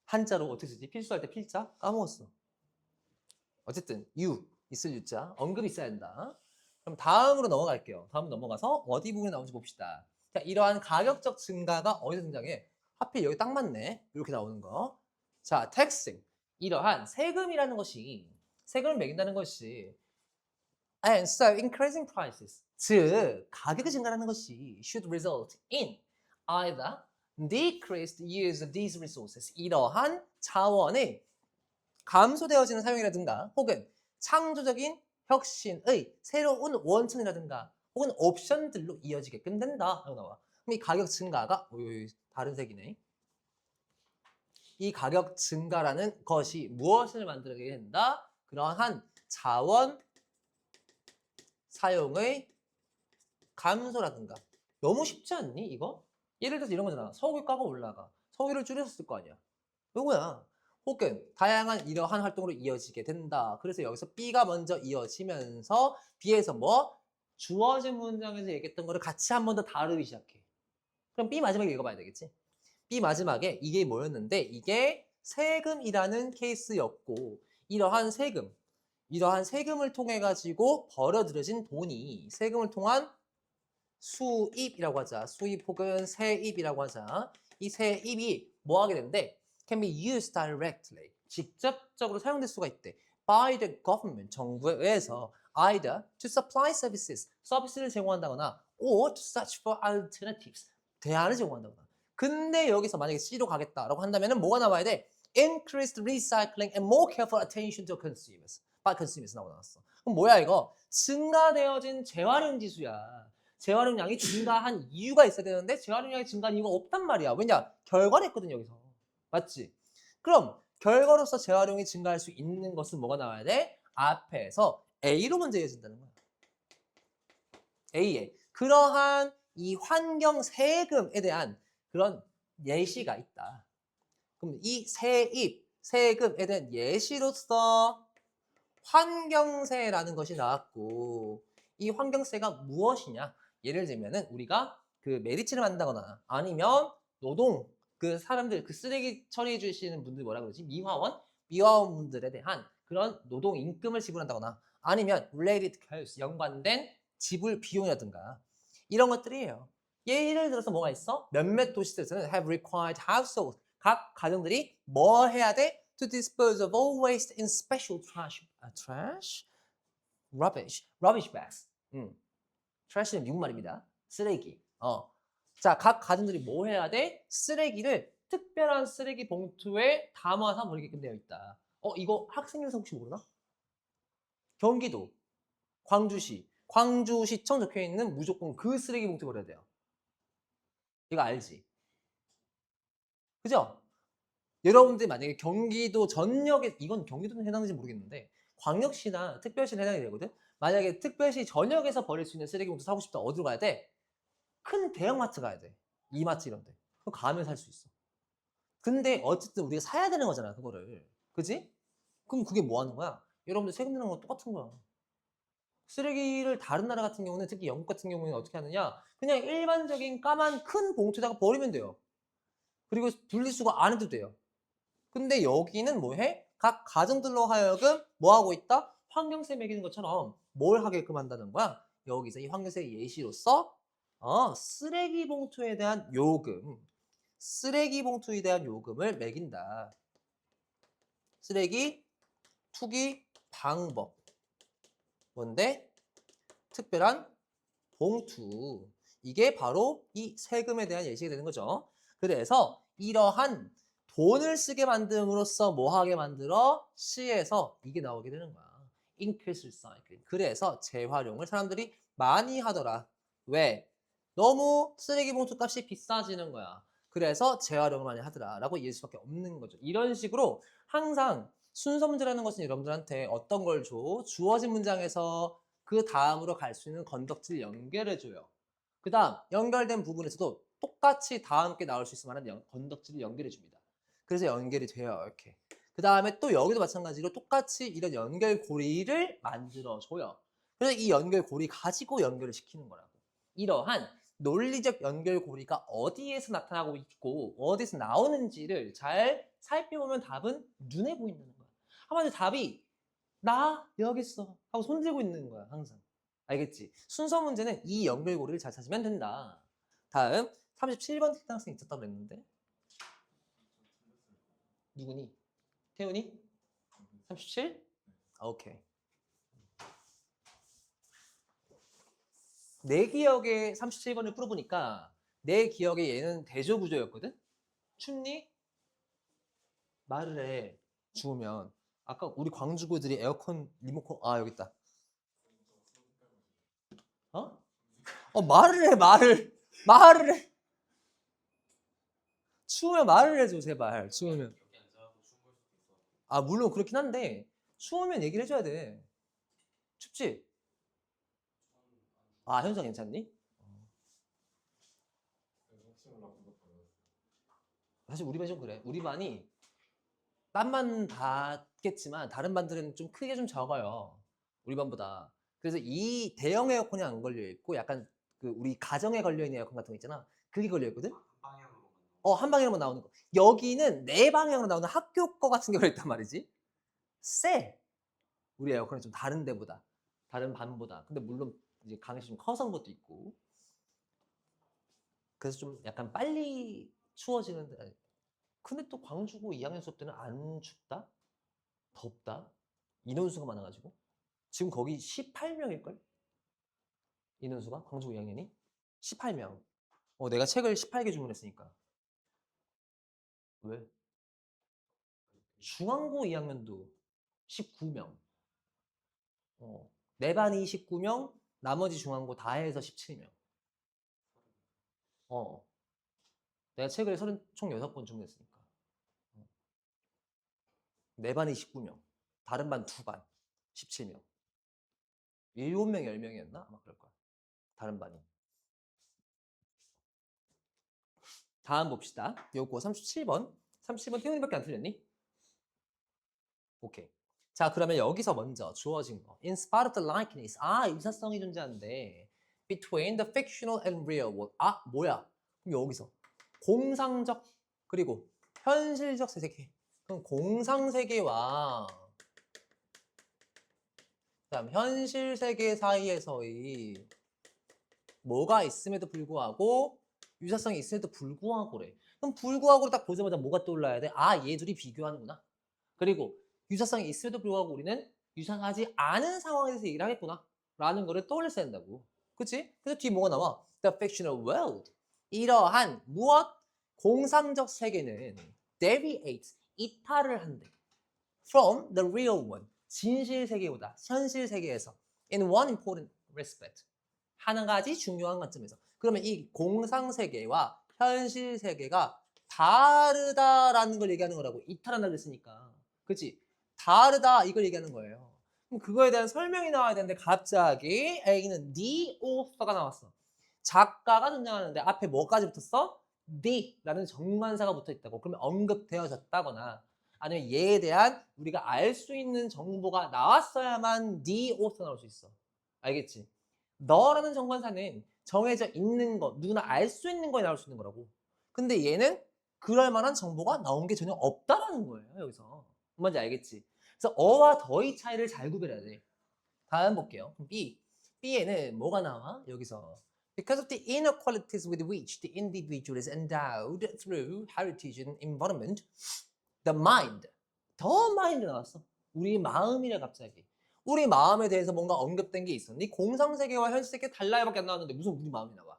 한자로 어떻게 쓰지? 필수할 때 필자? 까먹었어. 어쨌든 있을 유자, 언급이 있어야 된다. 그럼 다음으로 넘어갈게요. 다음 넘어가서 어디 부분에 나오는지 봅시다. 자, 이러한 가격적 증가가 어디서 등장해? 하필 여기 딱 맞네. 이렇게 나오는 거. 자, taxing. 이러한 세금이라는 것이, 세금을 매긴다는 것이 and so increasing prices, 즉 가격이 증가하는 것이 should result in either decreased use of these resources, 이러한 자원의 감소되어지는 사용이라든가 혹은 창조적인 혁신의 새로운 원천이라든가 혹은 옵션들로 이어지게끔 된다 라고 나와. 그럼 이 가격 증가가 다른 색이네. 이 가격 증가라는 것이 무엇을 만들게 된다? 그러한 자원 사용의 감소라든가. 너무 쉽지 않니 이거? 예를 들어서 이런 거잖아. 석유가가 올라가. 석유를 줄였을 거 아니야. 이거야. 혹은 다양한 이러한 활동으로 이어지게 된다. 그래서 여기서 B가 먼저 이어지면서 B에서 뭐? 주어진 문장에서 얘기했던 거를 같이 한 번 더 다루기 시작해. 그럼 B 마지막에 읽어봐야 되겠지? B 마지막에 이게 뭐였는데 이게 세금이라는 케이스였고 이러한 세금을 통해 가지고 벌어들여진 돈이 세금을 통한 수입이라고 하자. 수입 혹은 세입이라고 하자. 이 세입이 뭐 하게 되는데 can be used directly. 직접적으로 사용될 수가 있대. by the government. 정부에 의해서 either to supply services. 서비스를 제공한다거나 or to search for alternatives. 대안을 제공한다거나. 근데 여기서 만약에 C로 가겠다라고 한다면은 뭐가 나와야 돼? Increased recycling and more careful attention to consumers. by consumers 나왔어. 그럼 뭐야 이거? 증가되어진 재활용 지수야. 재활용량이 증가한 이유가 있어야 되는데 재활용량이 증가한 이유가 없단 말이야. 왜냐? 결과를 했거든 여기서. 맞지? 그럼 결과로서 재활용이 증가할 수 있는 것은 뭐가 나와야 돼? 앞에서 A로 먼저 이어진다는 거야. A에 그러한 이 환경 세금에 대한 그런 예시가 있다. 그럼 이 세금에 대한 예시로서 환경세라는 것이 나왔고 이 환경세가 무엇이냐? 예를 들면은 우리가 그 메리츠를 만든다거나 아니면 노동 그 사람들 그 쓰레기 처리해 주시는 분들 뭐라 그러지? 미화원분들에 대한 그런 노동 임금을 지불한다거나 아니면 related costs 연관된 지불 비용이라든가 이런 것들이에요. 예를 들어서 뭐가 있어? 몇몇 도시들에서는 have required households 각 가정들이 뭐 해야 돼? To dispose of all waste in special rubbish bags. trash는 미국 말입니다. 쓰레기. 자, 각 가정들이 뭐 해야 돼? 쓰레기를 특별한 쓰레기 봉투에 담아서 버리게끔 되어 있다. 이거 학생에서 혹시 모르나? 경기도, 광주시청 적혀 있는 무조건 그 쓰레기 봉투 버려야 돼요. 이거 알지? 그죠? 여러분들이 만약에 경기도 전역에 이건 경기도는 해당되는지 모르겠는데 광역시나 특별시는 해당이 되거든. 만약에 특별시 전역에서 버릴 수 있는 쓰레기 봉투 사고 싶다 어디로 가야 돼? 큰 대형마트 가야 돼. 이마트 이런 데. 그럼 가면 살 수 있어. 근데 어쨌든 우리가 사야 되는 거잖아 그거를. 그지? 그럼 그게 뭐 하는 거야? 여러분들 세금 내는 거 똑같은 거야. 쓰레기를 다른 나라 같은 경우는 특히 영국 같은 경우는 어떻게 하느냐? 그냥 일반적인 까만 큰 봉투에다가 버리면 돼요. 그리고 분리수거 안 해도 돼요. 근데 여기는 뭐 해? 각 가정들로 하여금 뭐 하고 있다? 환경세 매기는 것처럼 뭘 하게끔 한다는 거야? 여기서 이 환경세 예시로서 쓰레기 봉투에 대한 요금을 매긴다. 쓰레기 투기 방법. 뭔데? 특별한 봉투. 이게 바로 이 세금에 대한 예시가 되는 거죠. 그래서 이러한 돈을 쓰게 만듦으로써 뭐 하게 만들어? C에서 이게 나오게 되는 거야. Increase recycling. 그래서 재활용을 사람들이 많이 하더라. 왜? 너무 쓰레기 봉투 값이 비싸지는 거야. 그래서 재활용을 많이 하더라 라고 이해할 수밖에 없는 거죠. 이런 식으로 항상 순서 문제라는 것은 여러분들한테 어떤 걸 줘? 주어진 문장에서 그 다음으로 갈 수 있는 건덕지를 연결해줘요. 그 다음 연결된 부분에서도 똑같이 다 함께 나올 수 있을 만한 건덕지를 연결해줍니다. 그래서 연결이 돼요. 이렇게. 그 다음에 또 여기도 마찬가지로 똑같이 이런 연결고리를 만들어줘요. 그래서 이 연결고리 가지고 연결을 시키는 거라고. 이러한 논리적 연결고리가 어디에서 나타나고 있고 어디서 나오는지를 잘 살펴보면 답은 눈에 보이는 거야. 한마디로 답이 나 여기 있어 하고 손 들고 있는 거야 항상. 알겠지? 순서 문제는 이 연결고리를 잘 찾으면 된다. 다음 37번 틀린 학생 있었다고 그랬는데 누구니? 태훈이? 37? 오케이. 내 기억에 37번을 풀어보니까 내 기억에 얘는 대조구조였거든? 춥니? 말을 해. 추우면. 아까 우리 광주구들이 에어컨 리모컨 여기 있다. 말을 해 말을 해. 추우면 말을 해줘 제발. 추우면. 물론 그렇긴 한데 추우면 얘기를 해줘야 돼. 춥지? 현성 괜찮니? 사실 우리 반이 좀 그래. 우리 반이 땀만 받겠지만 다른 반들은 좀 크게 좀 적어요. 우리 반보다. 그래서 이 대형 에어컨이 안 걸려 있고 약간 그 우리 가정에 걸려 있는 에어컨 같은 거 있잖아. 그게 걸려 있거든. 한 방향으로만. 한 방향으로 나오는 거. 여기는 네 방향으로 나오는 학교 거 같은 게 걸려 있단 말이지. 쎄. 우리 에어컨은 좀 다른 데보다. 다른 반보다. 근데 물론 이제 강이 좀 커서 온 것도 있고. 그래서 좀 약간 빨리 추워지는 데. 근데 또 광주고 2학년 수업 때는 안 춥다? 덥다? 인원수가 많아가지고. 지금 거기 18명일걸? 인원수가? 광주고 2학년이? 18명. 내가 책을 18개 주문했으니까. 왜? 중앙고 2학년도 19명. 내 반이 19명, 나머지 중앙고 다 해서 17명. 내가 책을 총 6권 주문했으니까. 내 반이 19명. 다른 반 2반. 17명. 7명, 10명이었나? 아마 그럴 거야. 다른 반이. 다음 봅시다. 요거 37번. 37번 태훈이밖에 안 틀렸니? 오케이. 자, 그러면 여기서 먼저 주어진 거. In spite of the likeness. 유사성이 존재하는데 between the fictional and real world. 뭐야? 그럼 여기서 공상적 그리고 현실적 세계. 그럼 공상세계와 그다음 현실 세계 사이에서의 뭐가 있음에도 불구하고 유사성이 있음에도 불구하고래. 그럼 불구하고를 딱 보자마자 뭐가 떠올라야 돼? 얘 둘이 비교하는구나. 그리고 유사성이 있음에도 불구하고 우리는 유사하지 않은 상황에 대해서 얘기를 하겠구나 라는 거를 떠올렸어야 된다고. 그치? 그래서 뒤에 뭐가 나와? The fictional world. 이러한 무엇? 공상적 세계는 deviates, 이탈을 한대. From the real one. 진실 세계보다 현실 세계에서 in one important respect. 한 가지 중요한 관점에서. 그러면 이 공상 세계와 현실 세계가 다르다라는 걸 얘기하는 거라고. 이탈한다고 했으니까. 그치? 다르다 이걸 얘기하는 거예요. 그럼 그거에 대한 설명이 나와야 되는데 갑자기 A는 the author가 나왔어. 작가가 등장하는데 앞에 뭐까지 붙었어? the라는 정관사가 붙어있다고. 그러면 언급되어졌다거나 아니면 얘에 대한 우리가 알 수 있는 정보가 나왔어야만 the author 나올 수 있어. 알겠지? 너라는 정관사는 정해져 있는 거, 누구나 알 수 있는 거에 나올 수 있는 거라고. 근데 얘는 그럴 만한 정보가 나온 게 전혀 없다라는 거예요, 여기서. 뭔지 알겠지? 그래서 어와 더의 차이를 잘 구별해야 돼. 다음 볼게요. B. B에는 뭐가 나와? 여기서. Because of the inequalities with which the individual is endowed through heritage and environment, the mind. 더 마인드 나왔어. 우리 마음이래 갑자기. 우리 마음에 대해서 뭔가 언급된 게 있었니? 공상세계와 현실세계 달라요밖에 안 나왔는데 무슨 우리 마음이 나와?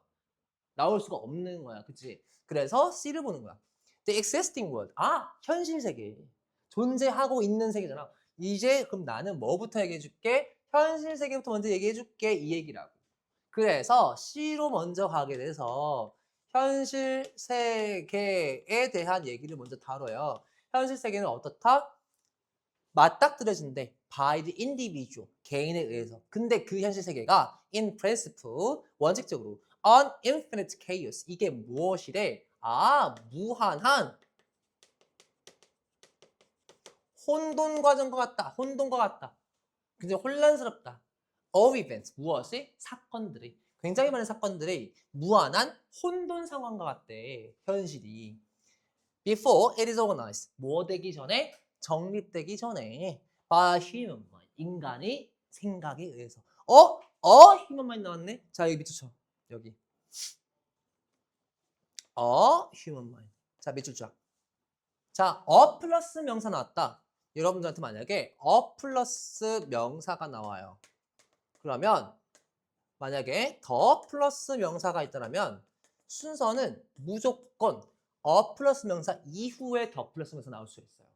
나올 수가 없는 거야. 그치? 그래서 C를 보는 거야. The existing world. 현실세계. 존재하고 있는 세계잖아. 이제 그럼 나는 뭐부터 얘기해 줄게? 현실세계부터 먼저 얘기해 줄게. 이 얘기라고. 그래서 C로 먼저 가게 돼서 현실세계에 대한 얘기를 먼저 다뤄요. 현실세계는 어떻다? 맞닥뜨려진대. by the individual. 개인에 의해서. 근데 그 현실세계가 in principle, 원칙적으로 an infinite chaos. 이게 무엇이래? 무한한 혼돈 과정과 같다. 혼돈과 같다. 굉장히 혼란스럽다. of events. 무엇이? 사건들이. 굉장히 많은 사건들이 무한한 혼돈 상황과 같대. 현실이. Before it is organized. 뭐 되기 전에? 정립되기 전에. By human mind. 인간의 생각에 의해서. human mind 나왔네? 자, 여기 밑줄 쳐. 여기. human mind. 자, 밑줄 쳐. 자, 플러스 명사 나왔다. 여러분들한테 만약에 플러스 명사가 나와요. 그러면 만약에 더 플러스 명사가 있다면 순서는 무조건 플러스 명사 이후에 더 플러스 명사 나올 수 있어요.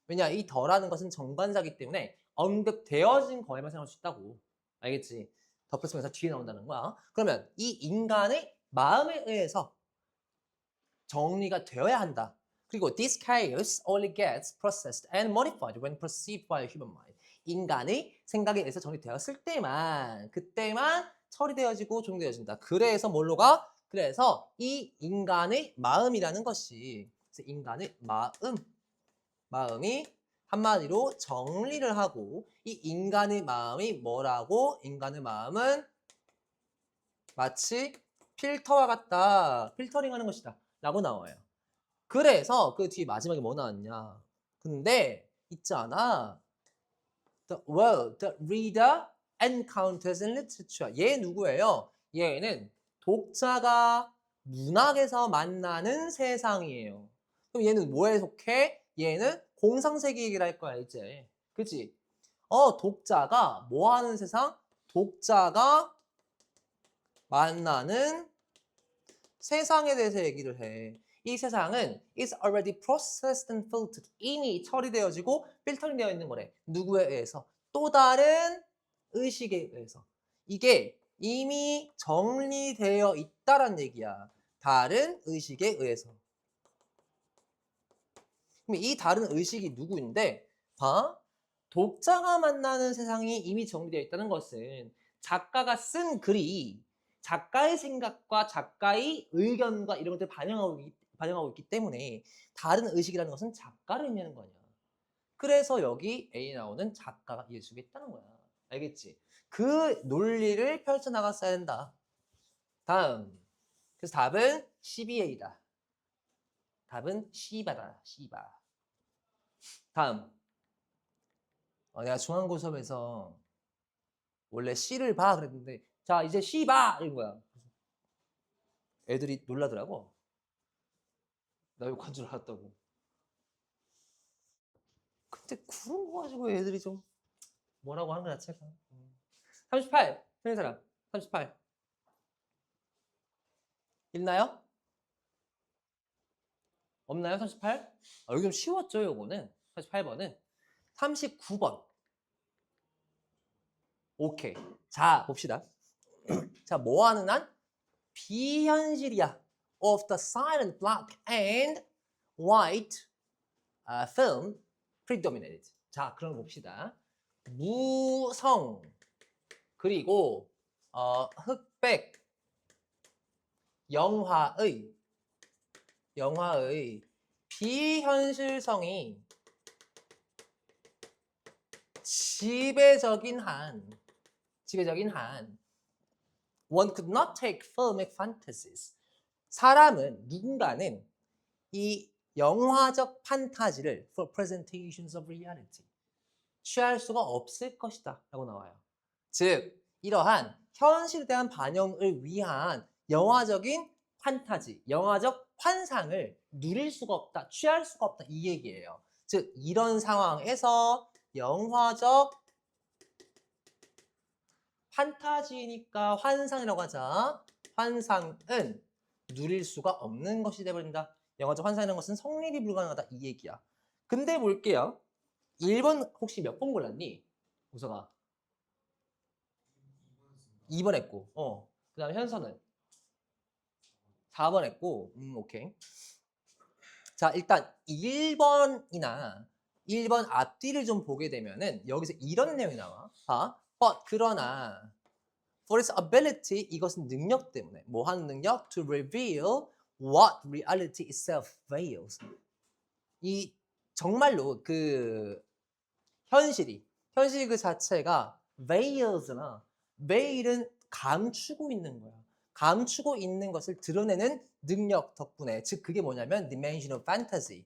왜냐? 이 더라는 것은 정관사기 때문에 언급되어진 거에만 생각할 수 있다고. 알겠지? 더 플러스 명사 뒤에 나온다는 거야. 그러면 이 인간의 마음에 의해서 정리가 되어야 한다. 그리고 this chaos only gets processed and modified when perceived by a human mind. 인간의 생각에 의해서 정리되었을 때만 그때만 처리되어지고 종료되어진다. 그래서 뭘로 가? 그래서 이 인간의 마음이라는 것이 그래서 인간의 마음 마음이 한마디로 정리를 하고 이 인간의 마음이 뭐라고? 인간의 마음은 마치 필터와 같다. 필터링하는 것이다. 라고 나와요. 그래서 그 뒤에 마지막에 뭐 나왔냐. 근데 있잖아. the reader encounters in literature. 얘 누구예요? 얘는 독자가 문학에서 만나는 세상이에요. 그럼 얘는 뭐에 속해? 얘는 공상세계 얘기를 할 거야 이제. 그치? 독자가 뭐 하는 세상? 독자가 만나는 세상에 대해서 얘기를 해. 이 세상은 is already processed and filtered. 이미 처리되어지고 필터링 되어 있는 거래. 누구에 의해서? 또 다른 의식에 의해서. 이게 이미 정리되어 있다란 얘기야. 다른 의식에 의해서. 그럼 이 다른 의식이 누구인데? 봐. 독자가 만나는 세상이 이미 정리되어 있다는 것은 작가가 쓴 글이 작가의 생각과 작가의 의견과 이런 것들을 반영하고 있기 때문에 다른 의식이라는 것은 작가를 의미하는 거냐. 그래서 여기 A 나오는 작가가 이해할 수 있다는 거야. 알겠지? 그 논리를 펼쳐나갔어야 된다. 다음. 그래서 답은 12A다. 답은 C바다. C바. 다음. 내가 중앙고시험에서 원래 C를 봐 그랬는데 자 이제 C 봐 이런 거야. 애들이 놀라더라고. 나 욕한 줄 알았다고. 근데 그런 거 가지고 애들이 좀 뭐라고 하는 거 자체가. 38 틀린 사람 38 있나요? 없나요? 38? 여기 좀 쉬웠죠 요거는. 38번은 39번. 오케이. 자 봅시다. 자 뭐 하는 한? 비현실이야. Of the silent black and white film predominated. 자 그럼 봅시다. 무성 그리고 흑백 영화의 비현실성이 지배적인 한 one could not take filmic fantasies. 누군가는 이 영화적 판타지를 for presentations of reality 취할 수가 없을 것이다 라고 나와요. 즉 이러한 현실에 대한 반영을 위한 영화적인 판타지, 영화적 환상을 누릴 수가 없다, 취할 수가 없다 이 얘기예요. 즉 이런 상황에서 영화적 판타지니까 환상이라고 하자. 환상은 누릴 수가 없는 것이 되어버린다. 영화적 환상이라는 것은 성립이 불가능하다 이 얘기야. 근데 볼게요. 1번 혹시 몇 번 골랐니? 우서가 2번 했고 그 다음에 현서는 4번 했고 오케이. 자 일단 1번이나 1번 앞뒤를 좀 보게 되면은 여기서 이런 내용이 나와. but 그러나 for its ability 이것은 능력 때문에 뭐 하는 능력? to reveal what reality itself veils. 이 정말로 그 현실 그 자체가 veils나 veil은 감추고 있는 거야. 감추고 있는 것을 드러내는 능력 덕분에 즉 그게 뭐냐면 dimensional fantasy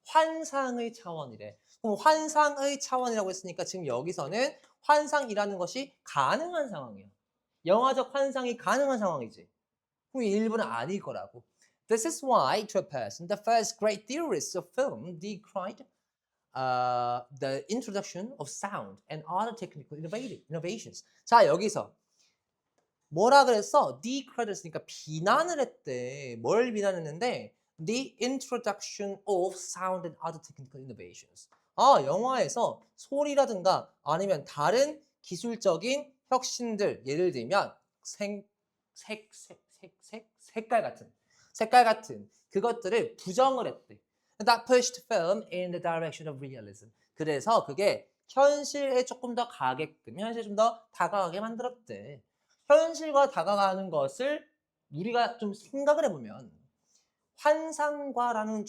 환상의 차원이래. 그럼 환상의 차원이라고 했으니까 지금 여기서는 환상이라는 것이 가능한 상황이야. 영화적 환상이 가능한 상황이지. 그럼 일부는 아닐 거라고. This is why to a person, the first great theorists of film decried the introduction of sound and other technical innovations. 자 여기서 뭐라 그랬어? decried 했으니까 비난을 했대. 뭘 비난했는데? The introduction of sound and other technical innovations. 영화에서 소리라든가 아니면 다른 기술적인 혁신들, 예를 들면 색깔 같은 그것들을 부정을 했대. That pushed film in the direction of realism. 그래서 그게 현실에 조금 더 가게끔, 현실에 좀 더 다가가게 만들었대. 현실과 다가가는 것을 우리가 좀 생각을 해보면 환상과는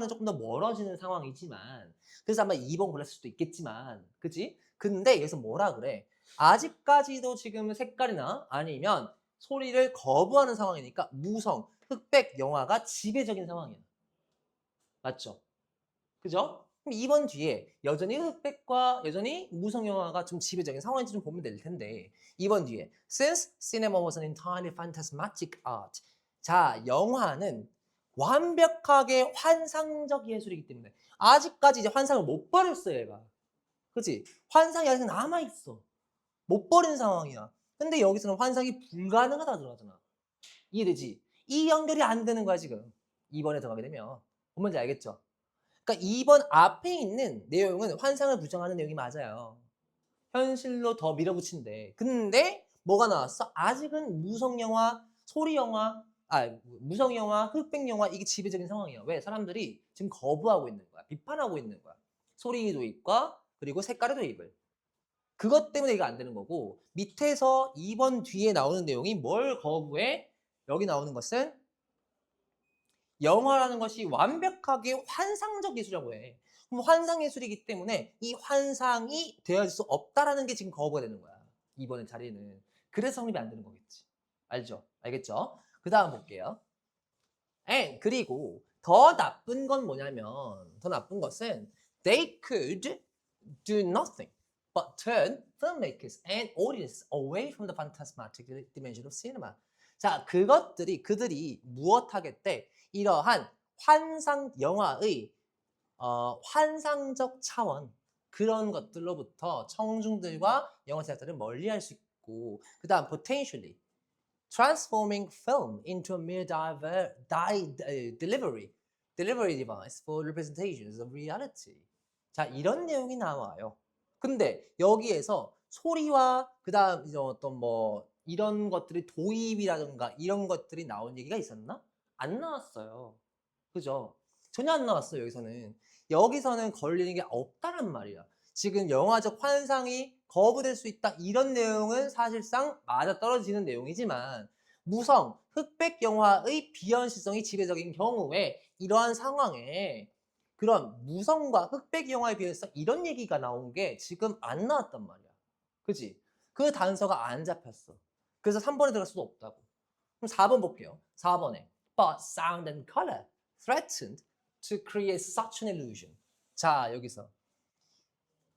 조금 더 멀어지는 상황이지만 그래서 아마 2번 골랐을 수도 있겠지만 그치? 근데 여기서 뭐라 그래? 아직까지도 지금 색깔이나 아니면 소리를 거부하는 상황이니까 무성, 흑백 영화가 지배적인 상황이야. 맞죠? 그죠? 그럼 2번 뒤에 여전히 흑백과 여전히 무성 영화가 좀 지배적인 상황인지 좀 보면 될 텐데 2번 뒤에 Since cinema was an entirely phantasmatic art 자, 영화는 완벽하게 환상적 예술이기 때문에 아직까지 이제 환상을 못 버렸어요, 얘가. 그치? 환상이 아직 남아있어. 못 버린 상황이야. 근데 여기서는 환상이 불가능하다 들어가잖아. 이해되지? 이 연결이 안 되는 거야, 지금. 2번에 들어가게 되면. 뭔지 알겠죠? 그러니까 2번 앞에 있는 내용은 환상을 부정하는 내용이 맞아요. 현실로 더 밀어붙인대. 근데 뭐가 나왔어? 아직은 무성영화, 소리영화, 무성영화, 흑백영화 이게 지배적인 상황이야. 왜? 사람들이 지금 거부하고 있는 거야. 비판하고 있는 거야. 소리 도입과 그리고 색깔의 도입을. 그것 때문에 이게 안 되는 거고 밑에서 2번 뒤에 나오는 내용이 뭘 거부해? 여기 나오는 것은 영화라는 것이 완벽하게 환상적 예술이라고 해. 그럼 환상 예술이기 때문에 이 환상이 되어질 수 없다라는 게 지금 거부가 되는 거야. 이번에 자리는. 그래서 성립이 안 되는 거겠지. 알죠? 알겠죠? 그 다음 볼게요. 그리고 더 나쁜 건 뭐냐면 더 나쁜 것은 they could do nothing but turn filmmakers and audience away from the phantasmatic dimension of cinema. 자, 그들이 무엇 하겠대? 이러한 환상 영화의 환상적 차원 그런 것들로부터 청중들과 영화 제작자를 멀리할 수 있고 그 다음 potentially transforming film into a mere delivery device for representations of reality. 자, 이런 내용이 나와요. 근데 여기에서 소리와 그 다음 이제 어떤 뭐 이런 것들이 도입이라든가 이런 것들이 나온 얘기가 있었나? 안 나왔어요. 그죠? 전혀 안 나왔어요, 여기서는. 여기서는 걸리는 게 없다란 말이야. 지금 영화적 환상이 거부될 수 있다. 이런 내용은 사실상 맞아떨어지는 내용이지만 무성, 흑백 영화의 비현실성이 지배적인 경우에 이러한 상황에 그런 무성과 흑백 영화에 비해서 이런 얘기가 나온 게 지금 안 나왔단 말이야. 그지? 그 단서가 안 잡혔어. 그래서 3번에 들어갈 수도 없다고. 그럼 4번 볼게요. 4번에 But sound and color threatened to create such an illusion. 자, 여기서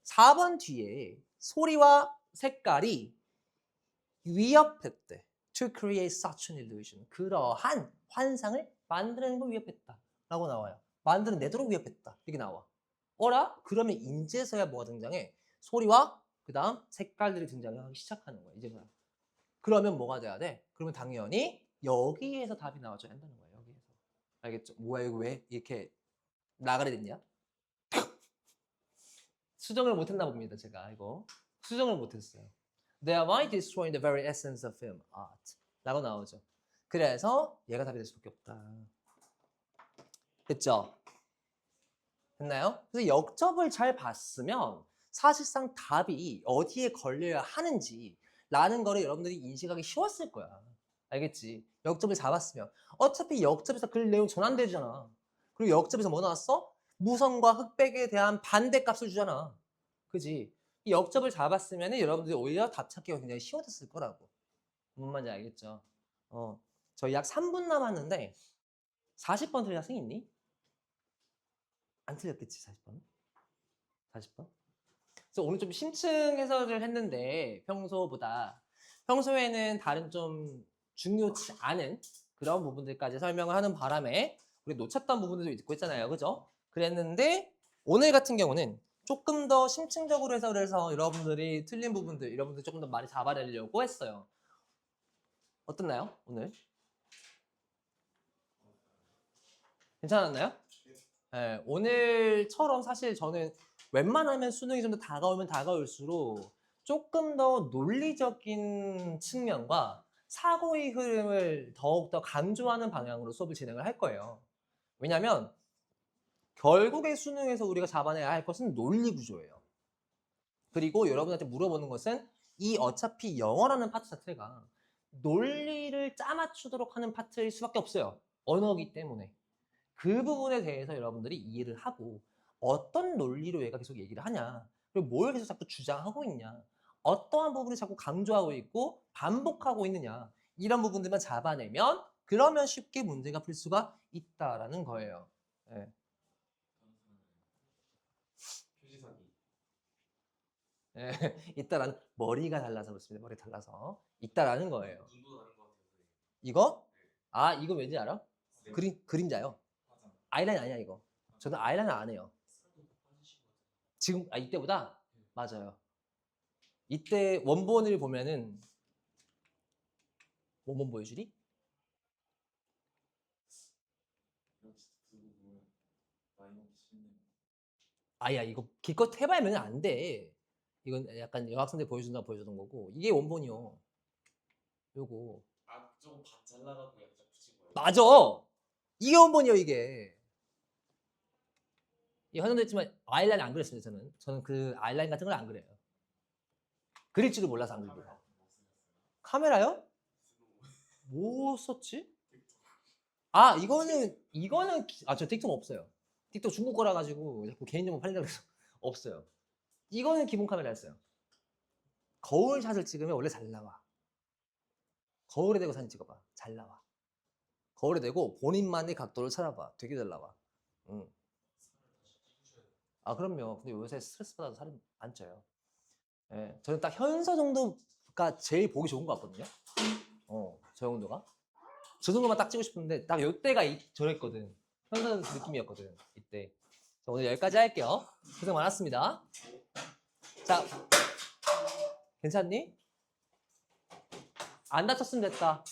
4번 뒤에 소리와 색깔이 위협했대. To create such an illusion. 그러한 환상을 만들어내는 걸 위협했다. 라고 나와요. 만들어내도록 위협했다. 이렇게 나와. 어라? 그러면 인제서야 뭐가 등장해? 소리와 그 다음 색깔들이 등장하기 시작하는 거야. 이제서야. 그러면 뭐가 돼야 돼? 그러면 당연히 여기에서 답이 나와줘야 한다는 거예요. 여기에서. 알겠죠? 뭐야 이거 왜 이렇게 나가래 됐냐? 수정을 못했나 봅니다. 제가 이거 수정을 못했어요. They are might destroying the very essence of film art 라고 나오죠. 그래서 얘가 답이 될 수밖에 없다. 됐죠? 됐나요? 그래서 역접을 잘 봤으면 사실상 답이 어디에 걸려야 하는지 라는 거를 여러분들이 인식하기 쉬웠을 거야. 알겠지? 역접을 잡았으면 어차피 역접에서 그 내용 전환되잖아. 그리고 역접에서 뭐 나왔어? 무성과 흑백에 대한 반대값을 주잖아. 그지? 이 역접을 잡았으면 여러분들이 오히려 답 찾기가 굉장히 쉬워졌을 거라고. 뭔 말인지 알겠죠? 저희 약 3분 남았는데 40번 틀린 학생 있니? 안 틀렸겠지 40번? 40번? 그래서 오늘 좀 심층 해설을 했는데 평소에는 다른 좀 중요치 않은 그런 부분들까지 설명을 하는 바람에 우리 놓쳤던 부분들도 있고 있잖아요. 그죠? 그랬는데 오늘 같은 경우는 조금 더 심층적으로 해설을 해서 여러분들이 틀린 부분들 여러분들 조금 더 많이 잡아내려고 했어요. 어떻나요? 오늘? 괜찮았나요? 네, 오늘처럼 사실 저는 웬만하면 수능이 좀 더 다가오면 다가올수록 조금 더 논리적인 측면과 사고의 흐름을 더욱더 강조하는 방향으로 수업을 진행을 할 거예요. 왜냐하면 결국에 수능에서 우리가 잡아내야 할 것은 논리 구조예요. 그리고 여러분한테 물어보는 것은 이 어차피 영어라는 파트 자체가 논리를 짜맞추도록 하는 파트일 수밖에 없어요. 언어이기 때문에. 그 부분에 대해서 여러분들이 이해를 하고 어떤 논리로 얘가 계속 얘기를 하냐, 그리고 뭘 계속 자꾸 주장하고 있냐, 어떠한 부분을 자꾸 강조하고 있고 반복하고 있느냐, 이런 부분들만 잡아내면 그러면 쉽게 문제가 풀 수가 있다라는 거예요. 예. 표지사기. 예, 있다라는 머리가 달라서 그렇습니다. 머리가 달라서 있다라는 거예요. 눈도 다른 것 같아요. 이거? 아, 이거 왠지 알아? 네. 그림자요. 맞아. 아이라인 아니야 이거. 저는 아이라인 안 해요. 살도 더 빠지신 것 같아요. 지금 이때보다 맞아요. 이때 원본을 보면은 원본 보여주리? 이렇게 두고 보면 많이 먹기 싫네. 아야 이거 기껏 해봐야면 안 돼. 이건 약간 여학생들 보여준다고 보여주는 거고 이게 원본이요. 요거 아, 조금 반 잘라갖고 약간 붙인 거예요. 맞아. 이게 원본이요 이게. 이 현존됐지만 아이라인 안 그렸습니다 저는 그 아이라인 같은 걸 안 그려요. 그릴 줄을 몰라서 안 그리고. 카메라 뭐 쓰셨어요? 카메라요? 뭐 썼지? 아 이거는 저 틱톡 없어요. 틱톡 중국 거라 가지고 자꾸 개인정보 팔린다고 해서 없어요. 이거는 기본 카메라였어요. 거울샷을 찍으면 원래 잘 나와. 거울에 대고 사진 찍어봐. 잘 나와. 거울에 대고 본인만의 각도를 찾아봐. 되게 잘 나와. 응. 아 그럼요. 근데 요새 스트레스 받아서 살이 안 쪄요. 예, 저는 딱 현서 정도가 제일 보기 좋은 것 같거든요. 저 정도가. 저 정도만 딱 찍고 싶은데 딱 요때가 저랬거든. 현서 느낌이었거든. 이때. 자, 오늘 여기까지 할게요. 고생 많았습니다. 자, 괜찮니? 안 다쳤으면 됐다.